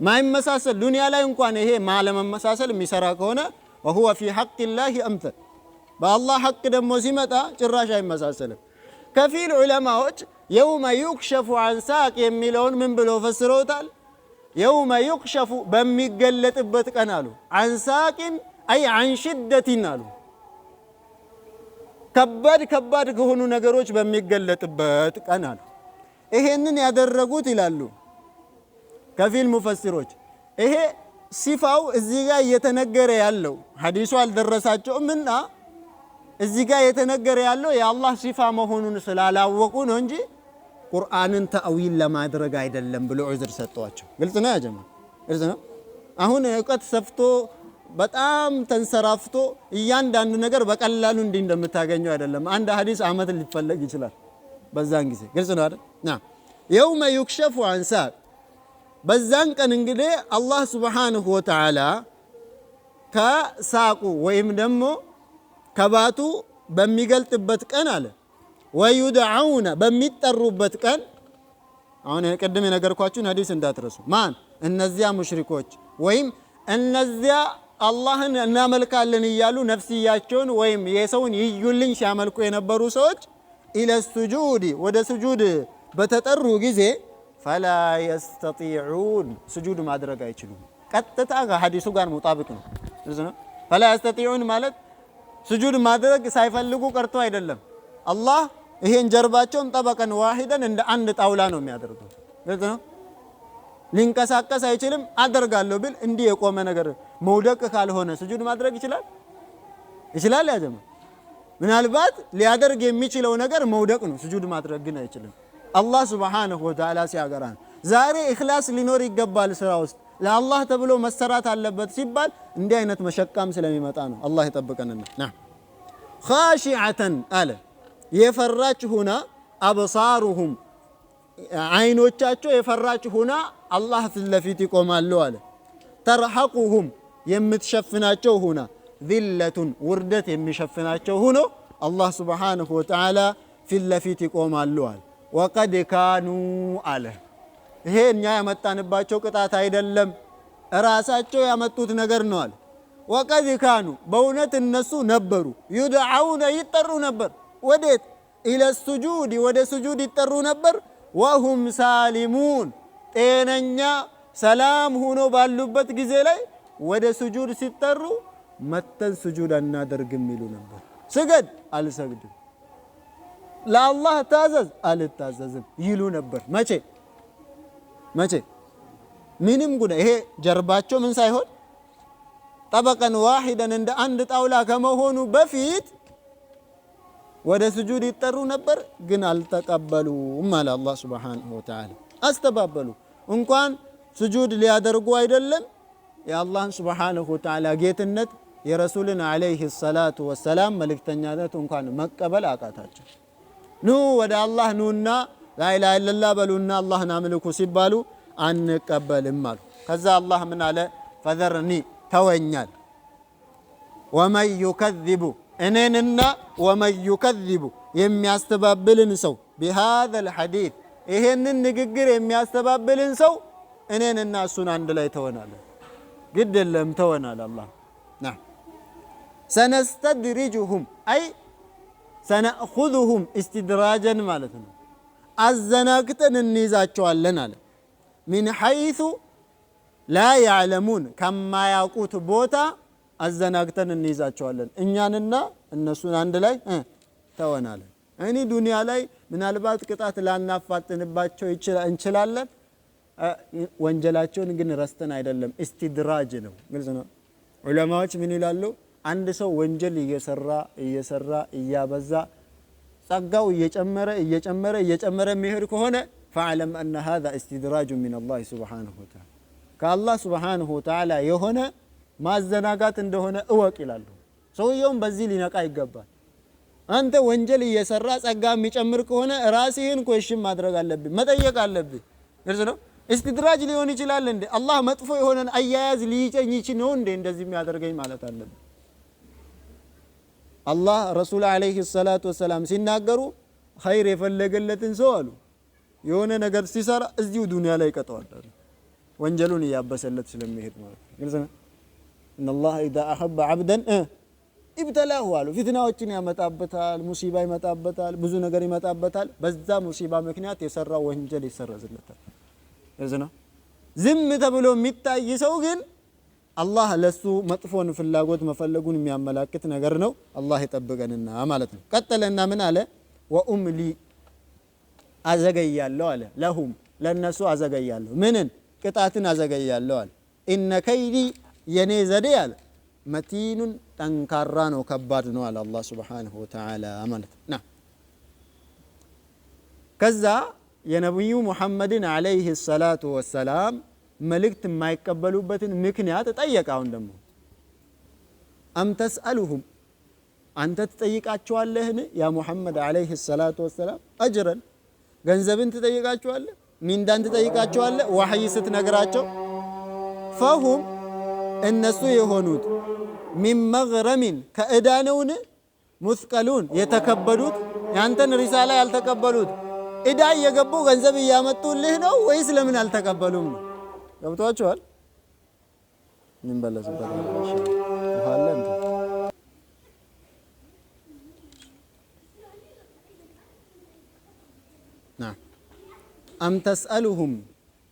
ማይመሳሰል ዱንያ ላይ እንኳን ይሄ ማለመመሳሰል የሚሰራ ከሆነ ወሁወ ፊ ሐቂላሂ አምተል በአላህ ሐቅ ደግሞ ሲመጣ ጭራሽ አይመሳሰልም። ከፊል ዑለማዎች የውመ ዩክሸፉ አን ሳቅ የሚለውን ምን ብለው ፈስረውታል? የውመ ዩክሸፉ በሚገለጥበት ቀን አሉ። አን ሳቅን አይ አን ሽደቲን አሉ። ከባድ ከሆኑ ነገሮች በሚገለጥበት ቀን አሉ። ይሄንን ያደረጉት ይላሉ ከፊል ሙፈሲሮች ይሄ ሲፋው እዚህ ጋር እየተነገረ ያለው ሐዲሱ አልደረሳቸውምና እዚህ ጋር የተነገረ ያለው የአላህ ሲፋ መሆኑን ስላላወቁ ነው እንጂ ቁርአንን ተአዊል ለማድረግ አይደለም ብሎ ዑዝር ሰጠዋቸው። ግልጽ ነው ያጀማ፣ ግልጽ ነው። አሁን እውቀት ሰፍቶ በጣም ተንሰራፍቶ እያንዳንዱ ነገር በቀላሉ እንዲህ እንደምታገኘው አይደለም። አንድ ሐዲስ አመት ሊፈለግ ይችላል በዛን ጊዜ። ግልጽ ነው አይደል? የውመ ዩክሸፉ አን ሳቅ በዛን ቀን እንግዲህ አላህ ሱብሓነሁ ወተዓላ ከሳቁ ወይም ደግሞ ከባቱ በሚገልጥበት ቀን አለ ወዩድዓውነ በሚጠሩበት ቀን። አሁን ቅድም የነገርኳችሁን ሐዲስ እንዳትረሱ። ማን? እነዚያ ሙሽሪኮች ወይም እነዚያ አላህን እናመልካለን እያሉ ነፍስያቸውን ወይም የሰውን ይዩልኝ ሲያመልኩ የነበሩ ሰዎች ኢለ ሱጁድ ወደ ሱጁድ በተጠሩ ጊዜ ፈላ የስተጢዑን ሱጁድ ማድረግ አይችሉም። ቀጥታ ከሐዲሱ ጋር ሙጣብቅ ነው። ፈላ የስተጢዑን ማለት ሱጁድ ማድረግ ሳይፈልጉ ቀርቶ አይደለም። አላህ ይሄን ጀርባቸውን ጠበቀን ዋሂደን እንደ አንድ ጣውላ ነው የሚያደርጉት። ግልጽ ነው። ሊንቀሳቀስ አይችልም። አደርጋለሁ ብል እንዲህ የቆመ ነገር መውደቅ ካልሆነ ሱጁድ ማድረግ ይችላል? ይችላል? ያጀማ ምናልባት ሊያደርግ የሚችለው ነገር መውደቅ ነው። ሱጁድ ማድረግ ግን አይችልም። አላህ ሱብሓነሁ ወተዓላ ሲያገራን ዛሬ ኢኽላስ ሊኖር ይገባል ስራ ውስጥ ለአላህ ተብሎ መሰራት አለበት ሲባል እንዲህ አይነት መሸቃም ስለሚመጣ ነው። አላህ ይጠብቀንና ኻሺዐተን አለ የፈራች ሁና አብሳሩሁም አይኖቻቸው የፈራች ሁና አላህ ፊት ለፊት ይቆማሉ አለ። ተርሐቁሁም የምትሸፍናቸው ሁና ዚለቱን ውርደት የሚሸፍናቸው ሁኖ አላህ ሱብሓነሁ ወተዓላ ፊት ለፊት ይቆማሉ አለ። ወቀድ ካኑ አለ ይሄ እኛ ያመጣንባቸው ቅጣት አይደለም፣ እራሳቸው ያመጡት ነገር ነው አለ። ወቀድ ካኑ በእውነት እነሱ ነበሩ ዩድዓውነ ይጠሩ ነበር። ወዴት? ኢለ ሱጁድ ወደ ሱጁድ ይጠሩ ነበር። ወሁም ሳሊሙን ጤነኛ ሰላም ሆኖ ባሉበት ጊዜ ላይ ወደ ሱጁድ ሲጠሩ መተን ሱጁድ አናደርግም ይሉ ነበር። ስገድ አልሰግድም፣ ለአላህ ታዘዝ አልታዘዝም ይሉ ነበር። መቼ ምንም ጉዳይ ይሄ ጀርባቸው ምን ሳይሆን ጠበቀን ዋሂደን እንደ አንድ ጣውላ ከመሆኑ በፊት ወደ ሱጁድ ይጠሩ ነበር፣ ግን አልተቀበሉም አለ አላህ ሱብሓነሁ ወተዓላ። አስተባበሉ። እንኳን ሱጁድ ሊያደርጉ አይደለም የአላህን ሱብሓነሁ ወተዓላ ጌትነት የረሱልን ዓለይሂ ሰላቱ ወሰላም መልእክተኛነት እንኳን መቀበል አቃታቸው። ኑ ወደ አላህ ኑና ላኢላሃ ኢለላህ በሉና አላህን አምልኩ ሲባሉ አንቀበልም አሉ። ከዛ አላህ ምን አለ? ፈዘርኒ ተወኛል፣ ወመን ዩከዚቡ እኔንና ወመን ዩከዚቡ የሚያስተባብልን ሰው ቢሃዘል ሐዲስ ይሄንን ንግግር የሚያስተባብልን ሰው እኔንና እሱን አንድ ላይ ተወናለን። ግድ የለም ተወናል። አላህ ሰነስተድሪጅሁም አይ ሰነእኹዙሁም ኢስቲድራጀን ማለት ነው። አዘናግተን እንይዛቸዋለን አለ። ሚን ሐይሱ ላ ያዕለሙን ከማያውቁት ቦታ አዘናግተን እንይዛቸዋለን። እኛንና እነሱን አንድ ላይ ተወናለን። እኔ ዱንያ ላይ ምናልባት ቅጣት ላናፋጥንባቸው እንችላለን። ወንጀላቸውን ግን ረስተን አይደለም፣ ኢስቲድራጅ ነው። ግልጽ ነው። ዑለማዎች ምን ይላሉ? አንድ ሰው ወንጀል እየሰራ እያበዛ ጸጋው እየጨመረ የሚሄድ ከሆነ ፈዕለም አነ ሃዛ ኢስቲድራጁ ሚነላህ ሱብሓነሁ ወተዓላ ከአላህ ሱብሓነሁ ወተዓላ የሆነ ማዘናጋት እንደሆነ እወቅ ይላሉ። ሰውየውም በዚህ ሊነቃ ይገባል። አንተ ወንጀል እየሰራ ጸጋ የሚጨምር ከሆነ ራስህን ኮሽን ማድረግ አለብህ፣ መጠየቅ አለብህ። ግልጽ ነው። ኢስቲድራጅ ሊሆን ይችላል እንዴ? አላህ መጥፎ የሆነን አያያዝ ሊይጨኝ ይችላል ነው እንዴ እንደዚህ የሚያደርገኝ ማለት አለብህ። አላህ ረሱል አለይሂ ሰላቱ ወሰላም ሲናገሩ ኸይር የፈለገለትን ሰው አሉ የሆነ ነገር ሲሰራ እዚሁ ዱንያ ላይ ይቀጣዋል፣ ወንጀሉን እያበሰለት ስለሚሄድ ማለት ነው። ግልጽ ነው። ኢነላህ ኢዛ አሐበ ዐብደን ኢብተላሁ አሉ። ፊትናዎችን ያመጣበታል፣ ሙሲባ ይመጣበታል፣ ብዙ ነገር ይመጣበታል። በዛ ሙሲባ ምክንያት የሰራው ወንጀል ይሰረዝለታል። ግልጽ ነው። ዝም ተብሎ የሚታይ ሰው ግን አላህ ለሱ መጥፎን ፍላጎት መፈለጉን የሚያመላክት ነገር ነው። አላህ ይጠብቀንና ማለት ነው። ቀጠለና ምን አለ? ወኡምሊ አዘገያለሁ አለ። ለሁም ለነሱ አዘገያለሁ። ምንን? ቅጣትን አዘገያለሁ አለ። ኢነ ከይዲ የኔ ዘዴ አለ መቲኑን ጠንካራ ነው፣ ከባድ ነው አለ አላህ ሱብሓነሁ ወተዓላ ማለት ነው። ከዛ የነብዩ ሙሐመድን አለይሂ ሰላቱ ወሰላም መልእክት የማይቀበሉበትን ምክንያት ጠየቀ። አሁን ደግሞ አም ተስአሉሁም አንተ ትጠይቃቸዋለህን ያ ሙሐመድ አለይሂ ሰላቱ ወሰላም አጅረን ገንዘብን ትጠይቃቸዋለህ፣ ሚንዳን ትጠይቃቸዋለህ ወህይ ስትነግራቸው ፈሁም እነሱ የሆኑት ሚን መግረሚን ከእዳነውን ሙስቀሉን የተከበዱት ያንተን ሪሳላ ያልተቀበሉት እዳ እየገቡ ገንዘብ እያመጡልህ ነው ወይስ ለምን አልተቀበሉም ነው? ገብቷቸዋል? ምን በለስበት አለ እንዴ? አም ተስአሉሁም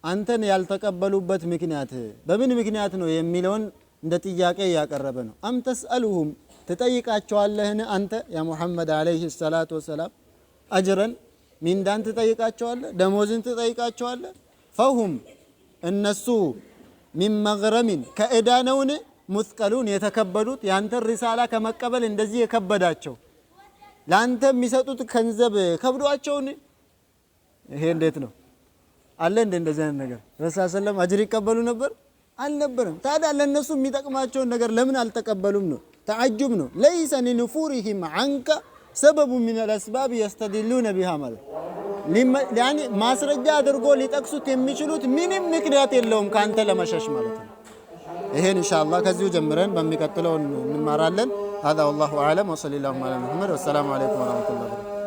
አንተን ያልተቀበሉበት ምክንያት በምን ምክንያት ነው የሚለውን እንደ ጥያቄ ያቀረበ ነው። አም ተስአሉሁም ትጠይቃቸዋለህን አንተ ያ ሙሐመድ አለይሂ ሰላቱ ወሰላም አጅረን ሚንዳን ትጠይቃቸዋለህ፣ ደሞዝን ትጠይቃቸዋለህ። ፈሁም እነሱ ሚን መግረሚን ከእዳነውን ሙስቀሉን የተከበዱት ያንተን ሪሳላ ከመቀበል እንደዚህ የከበዳቸው ለአንተ የሚሰጡት ገንዘብ ከብዷቸውን። ይሄ እንዴት ነው አለ እንደ እንደዚህ አይነት ነገር ረሱል ሰለም አጅር ይቀበሉ ነበር አልነበረም? ታዲያ ለነሱ የሚጠቅማቸውን ነገር ለምን አልተቀበሉም ነው? ተዓጅብ ነው። ለይሰ ሊኑፉሪሂም ዐንከ ሰበቡ ሚነል አስባብ የስተድሉነ ቢሃ ማለት ያኒ ማስረጃ አድርጎ ሊጠቅሱት የሚችሉት ምንም ምክንያት የለውም ካንተ ለመሸሽ ማለት ነው። ይሄን ኢንሻአላህ ከዚሁ ጀምረን በሚቀጥለው እንማራለን። هذا والله اعلم وصلى الله على محمد والسلام عليكم ورحمه الله وبركاته